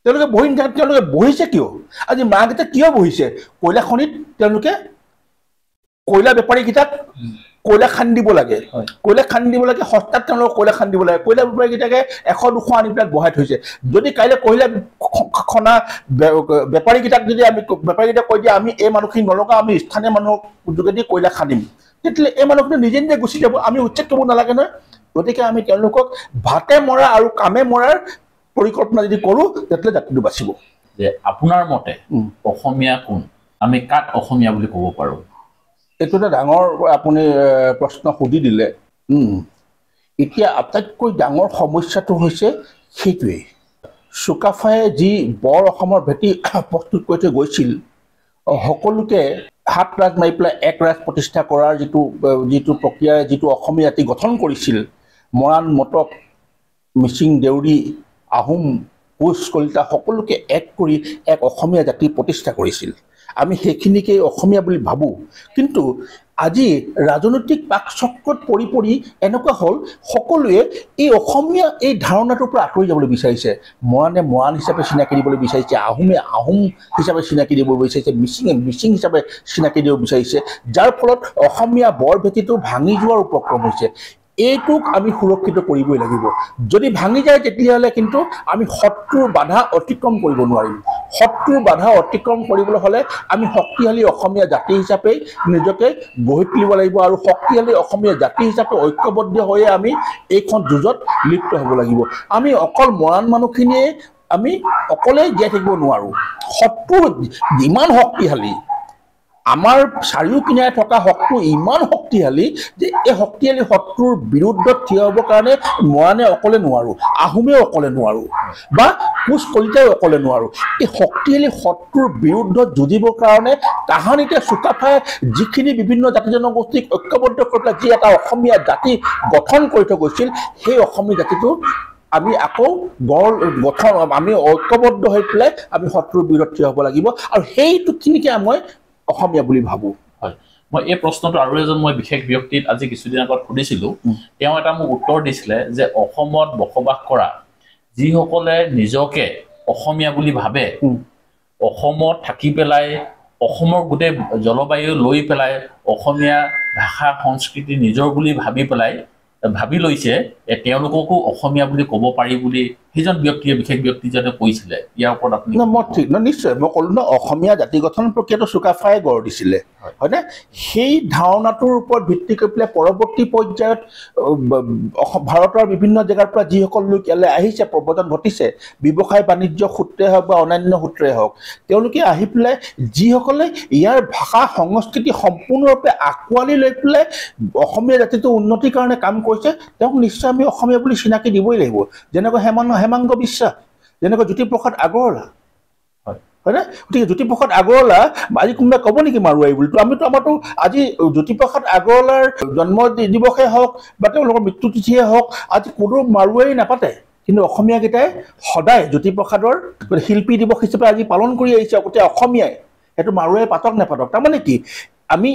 [SPEAKER 2] তেওঁলোকে বহিছে কিয় আজি মাহঁতে কিয় বহিছে কয়লা খনিত তেওঁলোকে কয়লা বেপাৰীকেইটাক কয়লা খান্দি দিব লাগে সস্তাত তেওঁলোকক কয়লা খান্দি দিব লাগে কয়লা বেপাৰীকেইটাকে 100-200 আনি পেলাই বহাই থৈছে যদি কাইলৈ কয়লা খনা বেপাৰীকেইটাক যদি আমি বেপাৰীকেইটাক কৈ দিয়ে আমি এই মানুহখিনি নলগাওঁ আমি স্থানীয় মানুহক যোগেদি কয়লা খান্দিম তেতিয়া এই মানুহখিনি নিজে নিজে গুচি যাব আমি উচ্ছেদ কৰিব নালাগে নহয় গতিকে আমি তেওঁলোকক ভাতে মৰা আৰু কামে মৰাৰ পৰিকল্পনা যদি কৰোঁ তেতিয়া জাতিটো বাচিব
[SPEAKER 1] যে আপোনাৰ মতে অসমীয়া কোন আমি কাক অসমীয়া বুলি ক'ব পাৰোঁ
[SPEAKER 2] এইটো এটা ডাঙৰ আপুনি প্ৰশ্ন সুধি দিলে এতিয়া আটাইতকৈ ডাঙৰ সমস্যাটো হৈছে সেইটোৱেই চুকাফাই যি বৰ অসমৰ ভেটি প্ৰস্তুত কৰি থৈ গৈছিল সকলোকে হাত ৰাজ মাৰি পেলাই এক ৰাজ প্ৰতিষ্ঠা কৰাৰ যিটো প্ৰক্ৰিয়াৰে যিটো অসমীয়া জাতি গঠন কৰিছিল মৰাণ মটক মিচিং দেউৰী আহোম কোচ কলিতা সকলোকে এক কৰি এক অসমীয়া জাতি প্ৰতিষ্ঠা কৰিছিল আমি সেইখিনিকে অসমীয়া বুলি ভাবোঁ কিন্তু আজি ৰাজনৈতিক পাকচক্ৰত পৰি এনেকুৱা হ'ল সকলোৱে এই অসমীয়া এই ধাৰণাটোৰ পৰা আঁতৰি যাবলৈ বিচাৰিছে মৰাণে মৰাণ হিচাপে চিনাকি দিবলৈ বিচাৰিছে আহোমে আহোম হিচাপে চিনাকি দিব বিচাৰিছে মিচিঙে মিচিং হিচাপে চিনাকি দিব বিচাৰিছে যাৰ ফলত অসমীয়া বৰ ভেটিটো ভাঙি যোৱাৰ উপক্ৰম হৈছে এইটোক আমি সুৰক্ষিত কৰিবই লাগিব যদি ভাঙি যায় তেতিয়াহ'লে কিন্তু আমি শত্ৰুৰ বাধা অতিক্ৰম কৰিব নোৱাৰিম শত্ৰুৰ বাধা অতিক্ৰম কৰিবলৈ হ'লে আমি শক্তিশালী অসমীয়া জাতি হিচাপে নিজকে গঢ়ি তুলিব লাগিব আৰু শক্তিশালী অসমীয়া জাতি হিচাপে ঐক্যবদ্ধ হৈয়ে আমি এইখন যুঁজত লিপ্ত হ'ব লাগিব আমি অকল মৰাণ মানুহখিনিয়ে আমি অকলে জীয়াই থাকিব নোৱাৰোঁ শত্ৰু ইমান শক্তিশালী আমাৰ চাৰিওকিনাৰে থকা শত্ৰু ইমান শক্তিশালী যে এই শক্তিশালী শত্ৰুৰ বিৰুদ্ধত থিয় হ'বৰ কাৰণে মৰাণে অকলে নোৱাৰোঁ আহোমেও অকলে নোৱাৰোঁ বা কোচ কলিতাই অকলে নোৱাৰোঁ এই শক্তিশালী শত্ৰুৰ বিৰুদ্ধত যুঁজিবৰ কাৰণে তাহানিতে চুকাফাই যিখিনি বিভিন্ন জাতি জনগোষ্ঠীক ঐক্যবদ্ধ কৰি পেলাই যি এটা অসমীয়া জাতি গঠন কৰি থৈ গৈছিল সেই অসমীয়া জাতিটো আমি আকৌ গঠন আমি ঐক্যবদ্ধ হৈ পেলাই আমি শত্ৰুৰ বিৰুদ্ধত থিয় হ'ব লাগিব আৰু সেইটোখিনিকে মই অসমীয়া বুলি ভাবোঁ
[SPEAKER 1] হয় মই এই প্ৰশ্নটো আৰু এজন মই বিশেষ ব্যক্তিত আজি কিছুদিন আগত সুধিছিলোঁ তেওঁ এটা মোক উত্তৰ দিছিলে যে অসমত বসবাস কৰা যিসকলে নিজকে অসমীয়া বুলি ভাবে অসমত থাকি পেলাই অসমৰ গোটেই জলবায়ু লৈ পেলাই অসমীয়া ভাষা সংস্কৃতি নিজৰ বুলি ভাবি লৈছে তেওঁলোককো অসমীয়া বুলি ক'ব পাৰি বুলি সেইজন ব্যক্তিয়ে বিশেষ ব্যক্তিজনে কৈছিলে ইয়াৰ ওপৰত আপুনি
[SPEAKER 2] মই ঠিক নিশ্চয় মই ক'লো ন অসমীয়া জাতি গঠন প্ৰক্ৰিয়াটো চুকাফাই গঢ় দিছিলে হয়নে সেই ধাৰণাটোৰ ওপৰত ভিত্তি কৰি পেলাই পৰৱৰ্তী পৰ্যায়ত ভাৰতৰ বিভিন্ন জেগাৰ পৰা যিসকল লোক ইয়ালৈ আহিছে প্ৰব্ৰজন ঘটিছে ব্যৱসায় বাণিজ্য সূত্ৰে হওক বা অন্যান্য সূত্ৰে হওক তেওঁলোকে আহি পেলাই যিসকলে ইয়াৰ ভাষা সংস্কৃতি সম্পূৰ্ণৰূপে আঁকোৱালি লৈ পেলাই অসমীয়া জাতিটোৰ উন্নতিৰ কাৰণে কাম কৰিছে তেওঁক নিশ্চয় আমি অসমীয়া বুলি চিনাকি দিবই লাগিব যেনেকৈ হেমাংগ বিশ্বাস যেনেকৈ জ্যোতিপ্ৰসাদ আগৰৱালা হয়নে গতিকে জ্যোতিপ্ৰসাদ আগৰৱালা আজি কোনোবাই ক'ব নেকি মাৰোৱাৰী বুলি আমাৰতো আজি জ্যোতিপ্ৰসাদ আগৰৱালাৰ জন্ম দিৱসে হওক বা তেওঁলোকৰ মৃত্যু তিথিয়ে হওক আজি কোনো মাৰোৱাৰী নাপাতে কিন্তু অসমীয়াকেইটাই সদায় জ্যোতিপ্ৰসাদৰ শিল্পী দিৱস হিচাপে আজি পালন কৰি আহিছে গোটেই অসমীয়াই সেইটো মাৰোৱাৰী পাতক নাপাতক তাৰমানে কি আমি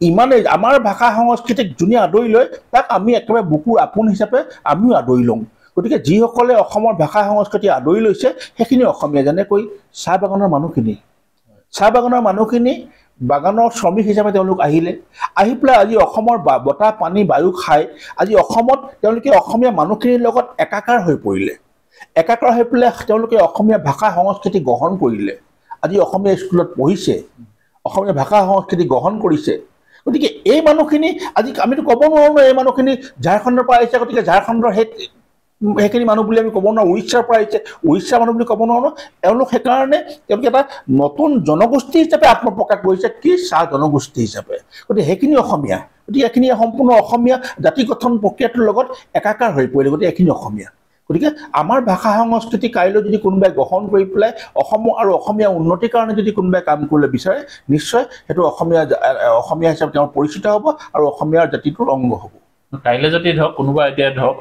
[SPEAKER 2] ইমানেই আমাৰ ভাষা সংস্কৃতিক যোনে আদৰি লয় তাক আমি একেবাৰে বুকুৰ আপোন হিচাপে আমিও আদৰি লওঁ গতিকে যিসকলে অসমৰ ভাষা সংস্কৃতি আদৰি লৈছে সেইখিনি অসমীয়া যেনেকৈ চাহ বাগানৰ মানুহখিনি বাগানৰ শ্ৰমিক হিচাপে তেওঁলোক আহি পেলাই আজি অসমৰ বতাহ পানী বায়ু খাই আজি অসমত তেওঁলোকে অসমীয়া মানুহখিনিৰ লগত একাকাৰ হৈ পৰিলে একাকাৰ হৈ পেলাই তেওঁলোকে অসমীয়া ভাষা সংস্কৃতি গ্ৰহণ কৰিলে আজি অসমীয়া স্কুলত পঢ়িছে অসমীয়া ভাষা সংস্কৃতি গ্ৰহণ কৰিছে গতিকে এই মানুহখিনি আজি আমিতো ক'ব নোৱাৰোঁ এই মানুহখিনি ঝাৰখণ্ডৰ পৰা আহিছে গতিকে ঝাৰখণ্ডৰ সেই সেইখিনি মানুহ বুলি আমি ক'ব নোৱাৰোঁ, উৰিষ্যাৰ পৰা আহিছে উৰিষ্যাৰ মানুহ বুলি ক'ব নোৱাৰোঁ। এওঁলোক সেইকাৰণে তেওঁলোকে এটা নতুন জনগোষ্ঠী হিচাপে আত্মপ্ৰকাশ কৰিছে, কি চাহ জনগোষ্ঠী হিচাপে। গতিকে সেইখিনি অসমীয়া, গতিকে এইখিনি সম্পূৰ্ণ অসমীয়া জাতি গঠন প্ৰক্ৰিয়াটোৰ লগত একাকাৰ হৈ পৰিলে, গতিকে এইখিনি অসমীয়া। গতিকে আমাৰ ভাষা সংস্কৃতি কাইলৈ যদি কোনোবাই গ্ৰহণ কৰি পেলাই অসম আৰু অসমীয়া উন্নতিৰ কাৰণে যদি কোনোবাই কাম কৰিবলৈ বিচাৰে, নিশ্চয় সেইটো অসমীয়া হিচাপে তেওঁ পৰিচিত হ'ব আৰু অসমীয়াৰ জাতিটোৰ অংগ হ'ব।
[SPEAKER 1] কাইলৈ যদি ধৰক কোনোবা এতিয়া ধৰক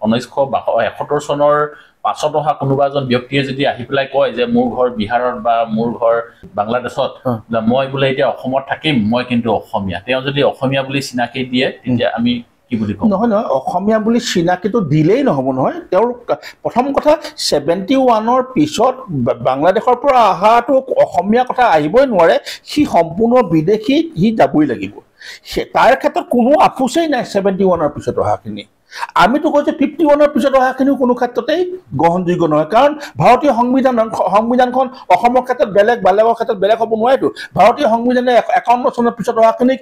[SPEAKER 1] 1971 চনৰ পাছত অহা কোনোবা এজন ব্যক্তিয়ে যদি আহি পেলাই কয় যে মোৰ ঘৰ বিহাৰত বা মোৰ ঘৰ বাংলাদেশত, মই বোলে এতিয়া অসমত থাকিম, মই কিন্তু অসমীয়া, তেওঁ যদি অসমীয়া বুলি চিনাকি দিয়ে, তেতিয়া আমি কি বুলি কওঁ?
[SPEAKER 2] নহয় নহয়, অসমীয়া বুলি চিনাকিটো দিলেই নহ'ব নহয়। তেওঁৰ প্ৰথম কথা 71ৰ পিছত বাংলাদেশৰ পৰা অহাটো অসমীয়া কথা আহিবই নোৱাৰে, সি সম্পূৰ্ণ বিদেশী, সি যাবই লাগিব। তাৰ ক্ষেত্ৰত কোনো আপোচেই নাই 71ৰ পিছত অহাখিনি। আমিতো কৈছোঁ 51ৰ পিছত অহাখিনিও কোনো ক্ষেত্ৰতেই গ্ৰহণযোগ্য নহয়, কাৰণ ভাৰতীয় সংবিধানখন অসমৰ ক্ষেত্ৰত বেলেগ, বেলেগৰ ক্ষেত্ৰত বেলেগ হ'ব নোৱাৰেতো। ভাৰতীয় সংবিধানে 51 চনৰ পিছত অহাখিনিক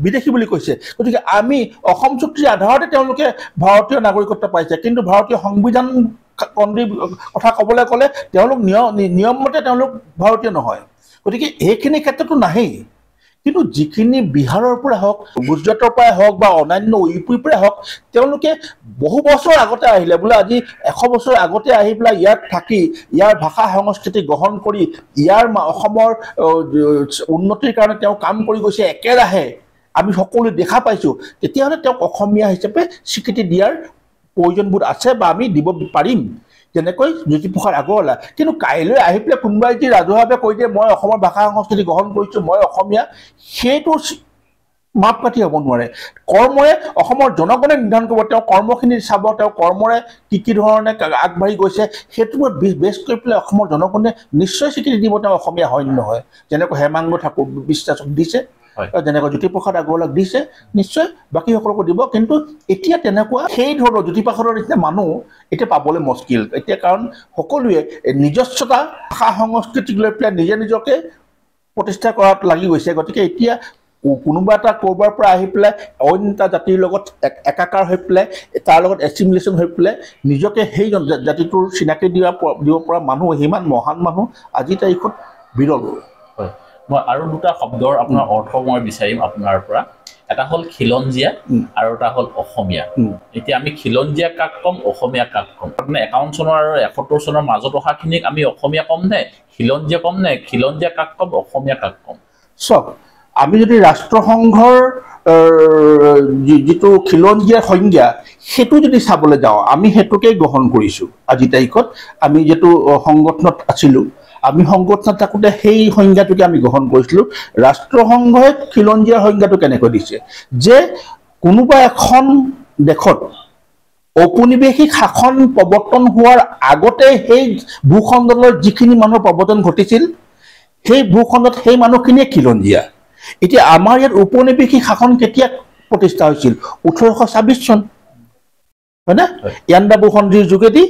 [SPEAKER 2] বিদেশী বুলি কৈছে। গতিকে আমি অসম চুক্তিৰ আধাৰতে তেওঁলোকে ভাৰতীয় নাগৰিকত্ব পাইছে, কিন্তু ভাৰতীয় সংবিধান কথা ক'বলৈ ক'লে তেওঁলোক নিয়মমতে তেওঁলোক ভাৰতীয় নহয়। গতিকে এইখিনি ক্ষেত্ৰতো নাহেই। কিন্তু যিখিনি বিহাৰৰ পৰা হওক, গুজৰাটৰ পৰাই হওক বা অন্যান্য ইউপিৰ পৰাই হওক, তেওঁলোকে বহু বছৰ আগতে আহিলে, বোলে আজি 100 বছৰ আগতে আহি পেলাই ইয়াত থাকি ইয়াৰ ভাষা সংস্কৃতি গ্ৰহণ কৰি ইয়াৰ অসমৰ উন্নতিৰ কাৰণে তেওঁ কাম কৰি গৈছে একেৰাহে, আমি সকলোৱে দেখা পাইছোঁ। তেতিয়াহ'লে তেওঁক অসমীয়া হিচাপে স্বীকৃতি দিয়াৰ প্ৰয়োজনবোধ আছে বা আমি দিব পাৰিম, যেনেকৈ জ্যোতিপ্ৰসাদ আগৰৱালা। কিন্তু কাইলৈ আহি পেলাই কোনোবাই যদি ৰাজহুৱাভাৱে কৈ দিয়ে মই অসমৰ ভাষা সংস্কৃতি গ্ৰহণ কৰিছোঁ, মই অসমীয়া, সেইটো মাপকাঠি হ'ব নোৱাৰে। কৰ্মৰে অসমৰ জনগণে নিৰ্ধাৰণ কৰিব, তেওঁ কৰ্মখিনি চাব, তেওঁ কৰ্মৰে কি ধৰণে আগবাঢ়ি গৈছে, সেইটো বেছ কৰি পেলাই অসমৰ জনগণে নিশ্চয় স্বীকৃতি দিব তেওঁ অসমীয়া হয় নহয়। যেনেকৈ হেমাংগ ঠাকুৰ বিশ্বাসক দিছে, যেনেকৈ জ্যোতিপ্ৰসাদ আগৰৱালাক দিছে, নিশ্চয় বাকীসকলকো দিব। কিন্তু এতিয়া তেনেকুৱা সেই ধৰণৰ জ্যোতিপ্ৰসাদৰ নিচিনা মানুহ এতিয়া পাবলৈ মুস্কিল এতিয়া, কাৰণ সকলোৱে নিজস্বতা ভাষা সংস্কৃতিক লৈ পেলাই নিজে নিজকে প্ৰতিষ্ঠা কৰাত লাগি গৈছে। গতিকে এতিয়া কোনোবা এটা ক'ৰবাৰ পৰা আহি পেলাই অইন এটা জাতিৰ লগত একাকাৰ হৈ পেলাই তাৰ লগত এছিমিলেশ্যন হৈ পেলাই নিজকে সেই জাতিটোৰ চিনাকি দিব পৰা মানুহ, সিমান মহান মানুহ আজিৰ তাৰিখত বিৰল।
[SPEAKER 1] হয়, মই আৰু দুটা শব্দৰ আপোনাৰ অৰ্থ মই বিচাৰিম আপোনাৰ পৰা। এটা হ'ল খিলঞ্জীয়া আৰু এটা হ'ল অসমীয়া। এতিয়া আমি খিলঞ্জীয়া কাক ক'ম, অসমীয়া কাক ক'ম? আপোনাৰ 51 চনৰ আৰু 71 চনৰ মাজত অহাখিনিক আমি অসমীয়া ক'ম নে খিলঞ্জীয়া ক'ম নে খিলঞ্জীয়া কাক ক'ম, অসমীয়া কাক ক'ম?
[SPEAKER 2] চাওক, আমি যদি ৰাষ্ট্ৰসংঘৰ যিটো খিলঞ্জীয়া সংজ্ঞা সেইটো যদি চাবলৈ যাওঁ, আমি সেইটোকেই গ্ৰহণ কৰিছোঁ আজিৰ তাৰিখত। আমি যিটো সংগঠনত আছিলোঁ, আমি সংগঠনত থাকোঁতে সেই সংজ্ঞাটোকে আমি গ্ৰহণ কৰিছিলোঁ। ৰাষ্ট্ৰসংঘই খিলঞ্জীয়া সংজ্ঞাটো কেনেকৈ দিছে যে কোনোবা এখন দেশত ঔপনিৱেশিক শাসন প্ৰৱৰ্তন হোৱাৰ আগতে সেই ভূখণ্ডলৈ যিখিনি মানুহৰ প্ৰৱৰ্তন ঘটিছিল, সেই ভূখণ্ডত সেই মানুহখিনিয়ে খিলঞ্জীয়া। এতিয়া আমাৰ ইয়াত ঔপনিৱেশিক শাসন কেতিয়া প্ৰতিষ্ঠা হৈছিল? 1826 চন, হয়নে? ইয়াণ্ডাবু সন্ধিৰ যোগেদি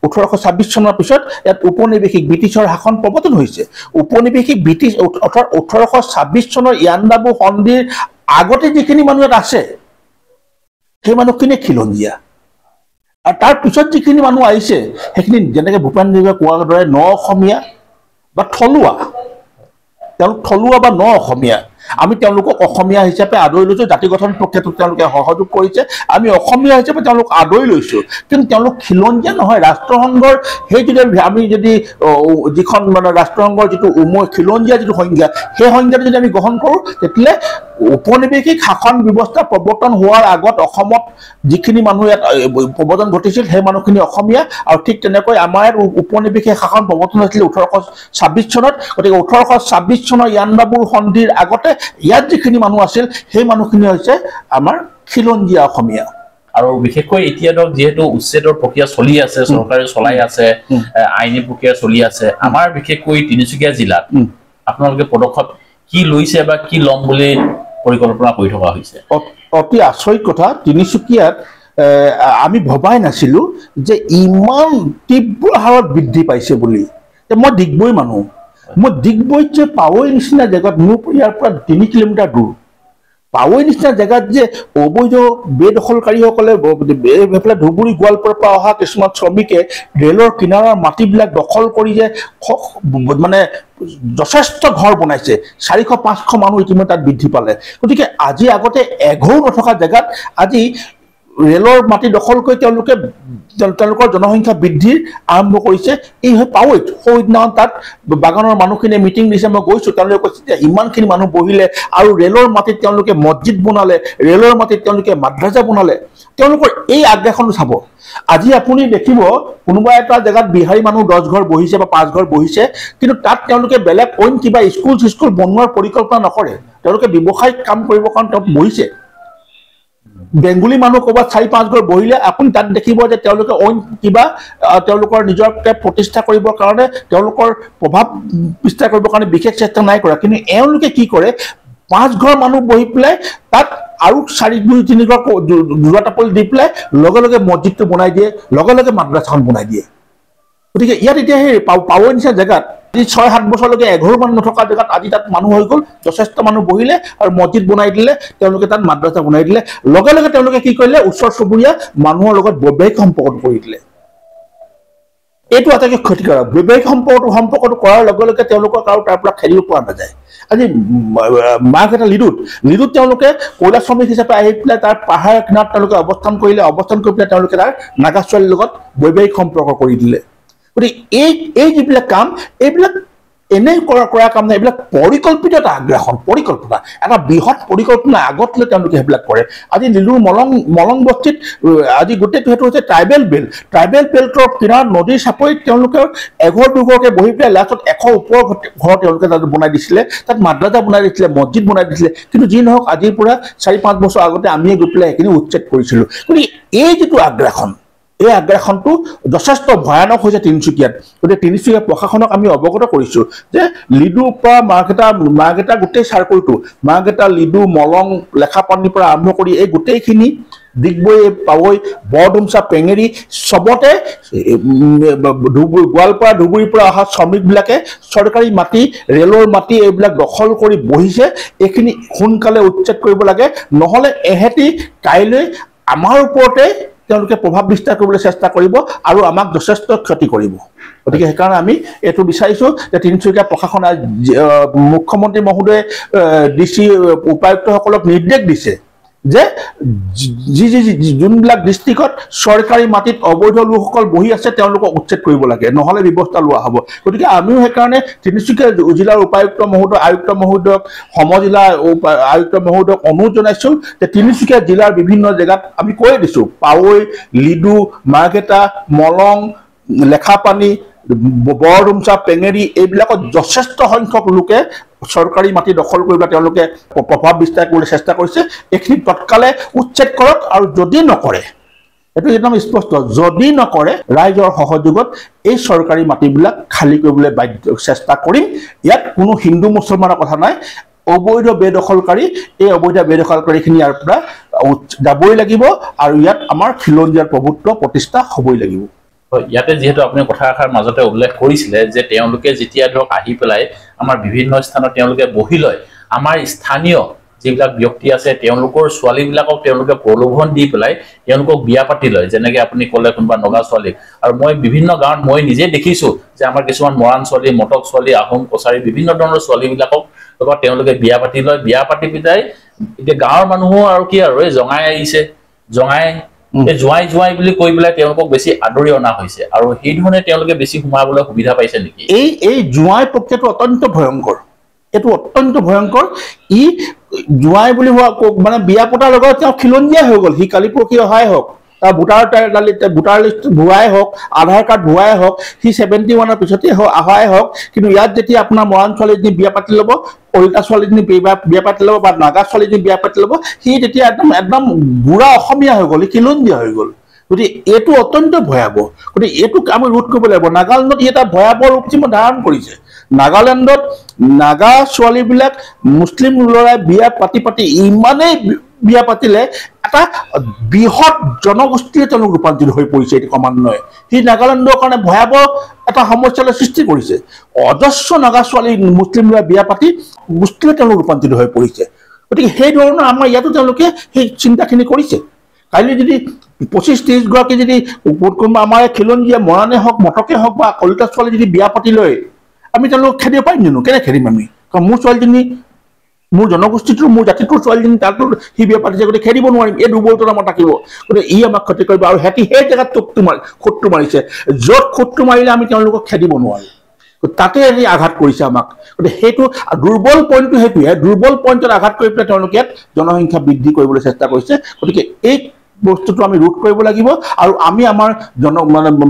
[SPEAKER 2] 1826 চনৰ পিছত ইয়াত ঔপনিৱেশিক ব্ৰিটিছৰ শাসন প্ৰৱৰ্তন হৈছে। ঔপনিৱেশিক ব্ৰিটিছ অৰ্থাৎ 1826 চনৰ ইয়াণ্ডাবু সন্ধিৰ আগতে যিখিনি মানুহ ইয়াত আছে সেই মানুহখিনিয়ে খিলঞ্জীয়া। আৰু তাৰ পিছত যিখিনি মানুহ আহিছে সেইখিনি যেনেকৈ ভূপেন হাজৰিকাই কোৱাৰ দৰে ন অসমীয়া বা থলুৱা, তেওঁলোক থলুৱা বা ন অসমীয়া। আমি তেওঁলোকক অসমীয়া হিচাপে আদৰি লৈছোঁ, জাতি গঠন প্ৰক্ৰিয়াটোত তেওঁলোকে সহযোগ কৰিছে, আমি অসমীয়া হিচাপে তেওঁলোক আদৰি লৈছোঁ। কিন্তু তেওঁলোক খিলঞ্জীয়া নহয়। ৰাষ্ট্ৰসংঘৰ সেই যদি আমি যদি যিখন মানে ৰাষ্ট্ৰসংঘৰ যিটো খিলঞ্জীয়া যিটো সংজ্ঞা, সেই সংজ্ঞাটো যদি আমি গ্ৰহণ কৰোঁ, তেতিয়াহ'লে ঔপনিৱেশিক শাসন ব্যৱস্থা প্ৰৱৰ্তন হোৱাৰ আগত অসমত যিখিনি মানুহ ইয়াত প্ৰৱৰ্তন ঘটিছিল সেই মানুহখিনি অসমীয়া। আৰু ঠিক তেনেকৈ আমাৰ ইয়াত ঔপনিৱেশিক শাসন প্ৰৱৰ্তন হৈছিল 1826 চনত। গতিকে 1826 চনৰ ইয়াণ্ডাবু সন্ধিৰ আগতে ইয়াত যিখিনি মানুহ আছিল সেই মানুহখিনি হৈছে আমাৰ খিলঞ্জীয়া অসমীয়া।
[SPEAKER 1] আৰু বিশেষকৈ এতিয়া ধৰক যিহেতু উচ্ছেদৰ প্ৰক্ৰিয়া চলি আছে, চৰকাৰে চলাই আছে, আইনী প্ৰক্ৰিয়া চলি আছে, আমাৰ বিশেষকৈ তিনিচুকীয়া জিলাত আপোনালোকে পদক্ষেপ কি লৈছে বা কি ল'ম বুলি পৰিকল্পনা কৰি থকা হৈছে?
[SPEAKER 2] অতি আচৰিত কথা, তিনিচুকীয়াত আমি ভবাই নাছিলোঁ যে ইমান তীব্ৰ হাৰত বৃদ্ধি পাইছে বুলি। মই ডিগবৈ মানুহ, মই ডিগবৈত যে পাৱৈ নিচিনা জেগাত মোৰ ইয়াৰ পৰা 3 কিলোমিটাৰ দূৰ পাৱৈ নিচিনা জেগাত যে অবৈধ বেদখলকাৰীসকলে এইফালে ধুবুৰী গোৱালপাৰাৰ পৰা অহা কিছুমান শ্ৰমিকে ৰেলৰ কিনাৰৰ মাটিবিলাক দখল কৰি যে মানে যথেষ্ট ঘৰ বনাইছে, 400-500 মানুহ ইতিমধ্যে তাত বৃদ্ধি পালে। গতিকে আজি আগতে এঘৰো নথকা জেগাত আজি ৰেলৰ মাটি দখল কৰি তেওঁলোকৰ জনসংখ্যা বৃদ্ধিৰ আৰম্ভ কৰিছে। এই হয় পাৱৈত সেইদিনাখন তাত বাগানৰ মানুহখিনিয়ে মিটিং দিছে, মই গৈছোঁ। তেওঁলোকে কৈছে যে ইমানখিনি মানুহ বহিলে আৰু ৰেলৰ মাটিত তেওঁলোকে মছজিদ বনালে, ৰেলৰ মাটিত তেওঁলোকে মাদ্ৰাজা বনালে। তেওঁলোকৰ এই আগ্ৰাসনটো চাব। আজি আপুনি দেখিব কোনোবা এটা জেগাত বিহাৰী মানুহ 10 ঘৰ বহিছে বা 5 ঘৰ বহিছে, কিন্তু তাত তেওঁলোকে বেলেগ অইন কিবা স্কুল বনোৱাৰ পৰিকল্পনা নকৰে। তেওঁলোকে ব্যৱসায়িক কাম কৰিবৰ কাৰণে তেওঁ বহিছে। বেংগলী মানুহ ক'ৰবাত 4-5 ঘৰ বহিলে আপুনি তাত দেখিব যে তেওঁলোকে অইন কিবা তেওঁলোকৰ নিজকে প্ৰতিষ্ঠা কৰিবৰ কাৰণে, তেওঁলোকৰ প্ৰভাৱ বিস্তাৰ কৰিবৰ কাৰণে বিশেষ চেষ্টা নাই কৰা। কিন্তু এওঁলোকে কি কৰে, 5 ঘৰ মানুহ বহি পেলাই তাত আৰু 4-2-3 ঘৰ দুৰাটাপল দি পেলাই লগে লগে মছজিদটো বনাই দিয়ে, লগে লগে মাদ্ৰাছাখন বনাই দিয়ে। গতিকে ইয়াত এতিয়া সেই পাৱৈ নিচিনা জেগাত 6-7 বছৰলৈকে এঘৰো মানুহ নথকা জেগাত আজি তাত মানুহ হৈ গ'ল, যথেষ্ট মানুহ বহিলে আৰু মছজিদ বনাই দিলে, তেওঁলোকে তাত মাদ্ৰাছা বনাই দিলে। লগে লগে তেওঁলোকে কি কৰিলে, ওচৰ চুবুৰীয়া মানুহৰ লগত বৈবাহিক সম্পৰ্ক কৰি দিলে। এইটো আটাইতকৈ ক্ষতিকাৰক। বৈবাহিক সম্পৰ্কটো কৰাৰ লগে লগে তেওঁলোকক আৰু তাৰ পৰা খেলিব পৰা নাযায়। আজি মাৰ্ঘেটা লিডুত তেওঁলোকে কয়লা শ্ৰমিক হিচাপে আহি পেলাই তাৰ পাহাৰৰ কিনাৰত তেওঁলোকে অৱস্থান কৰিলে। অৱস্থান কৰি পেলাই তেওঁলোকে তাৰ নাগা ছোৱালীৰ লগত বৈবাহিক সম্পৰ্ক কৰি দিলে। গতিকে এই যিবিলাক কাম, এইবিলাক এনেই কৰা কাম নাই, এইবিলাক পৰিকল্পিত এটা আগ্ৰাসন, পৰিকল্পনা, এটা বৃহৎ পৰিকল্পনা আগত লৈ তেওঁলোকে সেইবিলাক কৰে। আজি লিডুৰ মলং বস্তিত আজি গোটেইটো সেইটো হৈছে ট্ৰাইবেল বেল্টৰ কিনাৰত নদীৰ চাপৰিত তেওঁলোকে এঘৰ দুঘৰকে বহি পেলাই লাষ্টত 100 ওপৰ ঘৰ তেওঁলোকে তাত বনাই দিছিলে, তাত মাদ্ৰাজা বনাই দিছিলে, মছজিদ বনাই দিছিলে। কিন্তু যি নহওক আজিৰ পৰা 4-5 বছৰ আগতে আমিয়ে গৈ পেলাই সেইখিনি উচ্ছেদ কৰিছিলোঁ। গতিকে এই যিটো আগ্ৰাসন, এই আগ্ৰাসনটো যথেষ্ট ভয়ানক হৈছে তিনিচুকীয়াত। গতিকে তিনিচুকীয়া প্ৰশাসনক আমি অৱগত কৰিছোঁ যে লিডুৰ পৰা মাৰ্ঘেটা গোটেই চাৰ্কলটো, মাৰ্ঘেটা, লিডু, মলং, লেখাপানীৰ পৰা আৰম্ভ কৰি এই গোটেইখিনি ডিগবৈ, পাৱৈ, বৰডুমচা, পেঙেৰি চবতে গোৱালপাৰা, ধুবুৰীৰ পৰা অহা শ্ৰমিকবিলাকে চৰকাৰী মাটি, ৰেলৰ মাটি এইবিলাক দখল কৰি বহিছে। এইখিনি সোনকালে উচ্ছেদ কৰিব লাগে, নহ'লে এহেঁতি কাইলৈ আমাৰ ওপৰতে তেওঁলোকে প্ৰভাৱ বিস্তাৰ কৰিবলৈ চেষ্টা কৰিব আৰু আমাক যথেষ্ট ক্ষতি কৰিব। গতিকে সেইকাৰণে আমি এইটো বিচাৰিছোঁ যে তিনিচুকীয়া প্ৰশাসনে মুখ্যমন্ত্ৰী মহোদয়ে DC উপায়ুক্তসকলক নিৰ্দেশ দিছে যে যোনবিলাক ডিষ্ট্ৰিক্টত চৰকাৰী মাটিত অবৈধ লোকসকল বহি আছে তেওঁলোকক উচ্ছেদ কৰিব লাগে, নহ'লে ব্যৱস্থা লোৱা হ'ব। গতিকে আমিও সেইকাৰণে তিনিচুকীয়া জিলাৰ উপায়ুক্ত মহোদয়, আয়ুক্ত মহোদয়ক, সমজিলা আয়ুক্ত মহোদয়ক অনুৰোধ জনাইছোঁ যে তিনিচুকীয়া জিলাৰ বিভিন্ন জেগাত আমি কৈ দিছোঁ, পাৱৈ, লিডু, মাৰ্ঘেটা, মলং, লেখাপানী, বৰডুমচা, পেঙেৰি এইবিলাকত যথেষ্ট সংখ্যক লোকে চৰকাৰী মাটি দখল কৰিব তেওঁলোকে প্ৰভাৱ বিস্তাৰ কৰিবলৈ চেষ্টা কৰিছে। এইখিনি তৎকালে উচ্ছেদ কৰক, আৰু যদি নকৰে, এইটো একদম স্পষ্ট, যদি নকৰে ৰাইজৰ সহযোগত এই চৰকাৰী মাটিবিলাক খালী কৰিবলৈ চেষ্টা কৰিম। ইয়াত কোনো হিন্দু মুছলমানৰ কথা নাই। অবৈধ বেদখলকাৰী, এই অবৈধ বেদখলকাৰীখিনি ইয়াৰ পৰা যাবই লাগিব, আৰু ইয়াত আমাৰ খিলঞ্জীয়াৰ প্ৰভুত্ব প্ৰতিষ্ঠা হ'বই লাগিব।
[SPEAKER 1] ইয়াতে যিহেতু আপুনি কথা এষাৰ মাজতে উল্লেখ কৰিছিলে যে তেওঁলোকে যেতিয়া ধৰক আহি পেলাই আমাৰ বিভিন্ন স্থানত তেওঁলোকে বহি লয়, আমাৰ স্থানীয় যিবিলাক ব্যক্তি আছে তেওঁলোকৰ ছোৱালীবিলাকক তেওঁলোকে প্ৰলোভন দি পেলাই তেওঁলোকক বিয়া পাতি লয়। যেনেকৈ আপুনি ক'লে কোনোবা নগা ছোৱালী, আৰু মই বিভিন্ন গাঁৱত মই নিজে দেখিছোঁ যে আমাৰ কিছুমান মৰাণ ছোৱালী, মটক ছোৱালী, আহোম কছাৰী বিভিন্ন ধৰণৰ ছোৱালীবিলাকক লগত তেওঁলোকে বিয়া পাতি লয়। বিয়া পাতি পেলাই এতিয়া গাঁৱৰ মানুহো আৰু কি আৰু এই জঙাই আহিছে, জোৱাই বুলি কৈ পেলাই তেওঁলোকক বেছি আদৰি অনা হৈছে, আৰু সেই ধৰণে তেওঁলোকে বেছি সোমাবলৈ সুবিধা পাইছে নেকি?
[SPEAKER 2] এই জোৱাই প্ৰক্ৰিয়াটো অত্যন্ত ভয়ংকৰ। এইটো অত্যন্ত ভয়ংকৰ। ই জোৱাই বুলি হোৱা মানে বিয়া পতাৰ লগত তেওঁ খিলঞ্জীয়া হৈ গ'ল। সি কালি পৰহি অহাই হওক, তাৰ ভোটাৰ লিষ্ট ভুৱাই হওক, আধাৰ কাৰ্ড ভুৱাই হওক, সি 71ৰ পিছতে অহাই হওক, কিন্তু ইয়াত যেতিয়া আপোনাৰ মৰাণ ছোৱালীজনী বিয়া পাতি ল'ব, কলিতা ছোৱালীজনী বিয়া পাতি ল'ব বা নাগা ছোৱালীজনী বিয়া পাতি ল'ব, সি তেতিয়া একদম বুঢ়া অসমীয়া হৈ গ'ল, সি খিলঞ্জীয়া হৈ গ'ল। গতিকে এইটো অত্যন্ত ভয়াৱহ। গতিকে এইটোক আমি ৰোধ কৰিব লাগিব। নাগালেণ্ডত ই এটা ভয়াৱহ ৰূপ ধাৰণ কৰিছে। নাগালেণ্ডত নাগা ছোৱালীবিলাক মুছলিম ল'ৰাই বিয়া পাতি ইমানেই বিয়া পাতিলে এটা বৃহৎ জনগোষ্ঠীয়ে তেওঁলোক ৰূপান্তৰিত হৈ পৰিছে। এইটো ক্ৰমান্বয়ে সি নাগালেণ্ডৰ কাৰণে ভয়াৱহ এটা সমস্যালৈ সৃষ্টি কৰিছে। অজস্ৰ নাগা ছোৱালী মুছলিম ল'ৰাই বিয়া পাতি গোষ্ঠীয়ে তেওঁলোক ৰূপান্তৰিত হৈ পৰিছে। গতিকে সেই ধৰণৰ আমাৰ ইয়াতো তেওঁলোকে সেই চিন্তাখিনি কৰিছে। কাইলৈ যদি 25-30 গৰাকী যদি কোনোবা আমাৰ খিলঞ্জীয়া মৰাণে হওক মটকে হওক বা কলিতা ছোৱালী যদি বিয়া পাতি লয়, আমি তেওঁলোকক খেদিব পাৰিম জানো? কেনে খেদিম আমি? কাৰণ মোৰ ছোৱালীজনী, মোৰ জনগোষ্ঠীটোৰ, মোৰ জাতিটোৰ ছোৱালীজনী তাতো সি বিয়া পাতিছে, গতিকে খেদিব নোৱাৰিম। এই দুৰ্বলতা আমাৰ থাকিব, গতিকে ই আমাক ক্ষতি কৰিব। আৰু সিহঁতি সেই জেগাত খুঁটটো মাৰিছে, য'ত খুঁটটো মাৰিলে আমি তেওঁলোকক খেদিব নোৱাৰোঁ, তাতে আজি আঘাত কৰিছে আমাক। গতিকে সেইটো দুৰ্বল পইণ্টটো সেইটোৱে, দুৰ্বল পইণ্টত আঘাত কৰি পেলাই তেওঁলোকে ইয়াত জনসংখ্যা বৃদ্ধি কৰিবলৈ চেষ্টা কৰিছে। গতিকে এই বস্তুটো আমি ৰোধ কৰিব লাগিব, আৰু আমি আমাৰ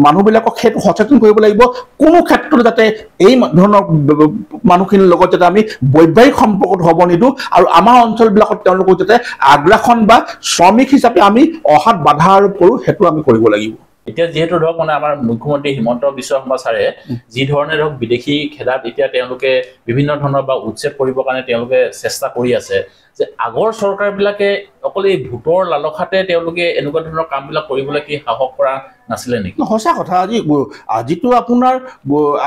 [SPEAKER 2] মানুহবিলাকক সেইটো সচেতন কৰিব লাগিব, কোনো ক্ষেত্ৰত যাতে এই ধৰণৰ মানুহখিনিৰ লগত যাতে আমি বৈবাহিক সম্পৰ্কত হ'ব নিদিওঁ, আৰু আমাৰ অঞ্চলবিলাকত তেওঁলোকক যাতে আগ্ৰাসন বা শ্ৰমিক হিচাপে আমি অহাত বাধা আৰোপ কৰোঁ, সেইটো আমি কৰিব লাগিব।
[SPEAKER 1] এতিয়া যিহেতু ধৰক মানে আমাৰ মুখ্যমন্ত্ৰী হিমন্ত বিশ্ব শৰ্মা ছাৰে যি ধৰণে ধৰক বিদেশী খেদাত এতিয়া তেওঁলোকে বিভিন্ন ধৰণৰ বা উচ্ছেদ কৰিবৰ কাৰণে তেওঁলোকে চেষ্টা কৰি আছে, যে আগৰ চৰকাৰবিলাকে অকল এই ভোটৰ লালসাতে তেওঁলোকে এনেকুৱা ধৰণৰ কামবিলাক কৰিবলৈ কি সাহস কৰা নাছিলে নেকি?
[SPEAKER 2] সঁচা কথা। আজিতো আপোনাৰ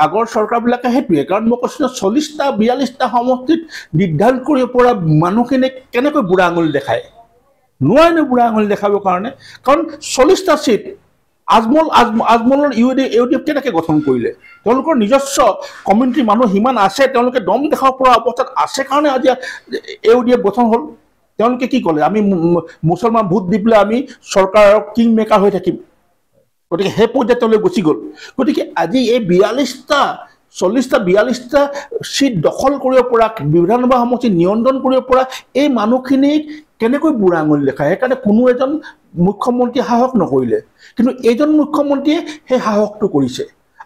[SPEAKER 2] আগৰ চৰকাৰবিলাকে সেইটোৱে, কাৰণ মই কৈছোঁ 40টা-42টা সমষ্টিত নিৰ্ধাৰণ কৰিব পৰা মানুহখিনিক কেনেকৈ বুঢ়া আঙুলি দেখায়? নোৱাৰে ন বুঢ়া আঙুলি দেখাবৰ কাৰণে, কাৰণ 40টা চিট আজমলৰ ইউডিএফ কেনেকৈ গঠন কৰিলে? তেওঁলোকৰ নিজস্ব কমিউনিটিৰ মানুহ সিমান আছে, তেওঁলোকে দম দেখাব পৰা অৱস্থাত আছে কাৰণে আজি ইউডিএফ গঠন হ'ল। তেওঁলোকে কি ক'লে? আমি মুছলমান ভোট দি পেলাই আমি চৰকাৰৰ কিং মেকাৰ হৈ থাকিম। গতিকে সেই পৰ্যায়ত তেওঁলোকে গুচি গ'ল। গতিকে আজি এই 40টা-42টা চিট দখল কৰিব পৰা, বিধানসভা সমষ্টি নিয়ন্ত্ৰণ কৰিব পৰা এই মানুহখিনিক কেনেকৈ বুঢ়া আঙুলি দেখায়? সেইকাৰণে কোনো এজন মুখ্যমন্ত্ৰীয়ে সাহস নকৰিলে, কিন্তু এইজন মুখ্যমন্ত্ৰীয়ে সেই সাহসটো কৰিছে,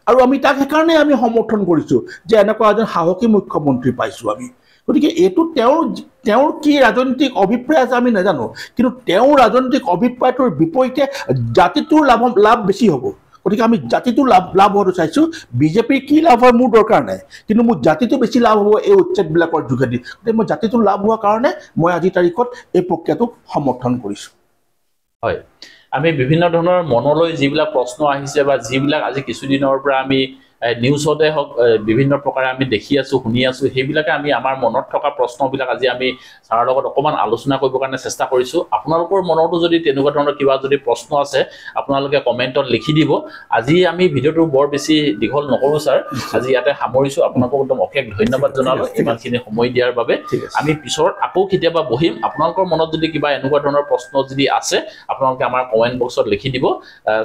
[SPEAKER 2] আৰু আমি তাক সেইকাৰণে আমি সমৰ্থন কৰিছোঁ যে এনেকুৱা এজন সাহসী মুখ্যমন্ত্ৰী পাইছোঁ আমি। গতিকে এইটো তেওঁৰ কি ৰাজনৈতিক অভিপ্ৰায় আছে আমি নাজানো, কিন্তু তেওঁৰ ৰাজনৈতিক অভিপ্ৰায়টোৰ বিপৰীতে জাতিটোৰ লাভ বেছি হ'ব। গতিকে আমি জাতিটোৰ লাভ হোৱাটো চাইছোঁ। বিজেপিৰ কি লাভ হয় মোৰ দৰকাৰ নাই, কিন্তু মোৰ জাতিটো বেছি লাভ হ'ব এই উচ্ছেদবিলাকৰ যোগেদি। গতিকে মই জাতিটোৰ লাভ হোৱাৰ কাৰণে মই আজিৰ তাৰিখত এই প্ৰক্ৰিয়াটোক সমৰ্থন কৰিছোঁ।
[SPEAKER 1] হয়, আমি বিভিন্ন ধৰণৰ মনলৈ যিবিলাক প্ৰশ্ন আহিছে বা যিবিলাক আজি কিছুদিনৰ পৰা আমি নিউজতে হওক বিভিন্ন প্ৰকাৰে আমি দেখি আছোঁ, শুনি আছোঁ, সেইবিলাকে আমি আমাৰ মনত থকা প্ৰশ্নবিলাক আজি আমি ছাৰৰ লগত অকণমান আলোচনা কৰিবৰ কাৰণে চেষ্টা কৰিছোঁ। আপোনালোকৰ মনতো যদি তেনেকুৱা ধৰণৰ কিবা যদি প্ৰশ্ন আছে আপোনালোকে কমেণ্টত লিখি দিব। আজি আমি ভিডিঅ'টো বৰ বেছি দীঘল নকৰোঁ ছাৰ, আজি ইয়াতে সামৰিছোঁ। আপোনালোকক একদম অশেষ ধন্যবাদ জনালোঁ ইমানখিনি সময় দিয়াৰ বাবে। আমি পিছত আকৌ কেতিয়াবা বহিম। আপোনালোকৰ মনত যদি কিবা এনেকুৱা ধৰণৰ প্ৰশ্ন যদি আছে আপোনালোকে আমাৰ কমেণ্ট বক্সত লিখি দিব।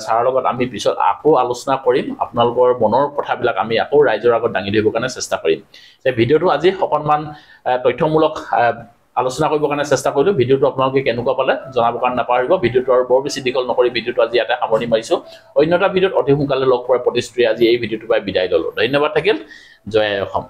[SPEAKER 1] ছাৰৰ লগত আমি পিছত আকৌ আলোচনা কৰিম। আপোনালোকৰ মনৰ কথাবিলাক আমি আকৌ ৰাইজৰ আগত দাঙি ধৰিবৰ কাৰণে চেষ্টা কৰিম। এই ভিডিঅ'টো আজি অকণমান তথ্যমূলক আলোচনা কৰিবৰ কাৰণে চেষ্টা কৰিলোঁ। ভিডিঅ'টো আপোনালোকে কেনেকুৱা পালে জনাবৰ কাৰণে নাপাহৰিব। ভিডিঅ'টো আৰু বৰ বেছি দীঘল নকৰি ভিডিঅ'টো আজি ইয়াতে সামৰণি মাৰিছোঁ। অন্য এটা ভিডিঅ'ত অতি সোনকালে লগ পোৱাৰ প্ৰতিশ্ৰুতি আজি এই ভিডিঅ'টোৰ পৰা বিদায় ল'লোঁ। ধন্যবাদ থাকিল। জয় অসম।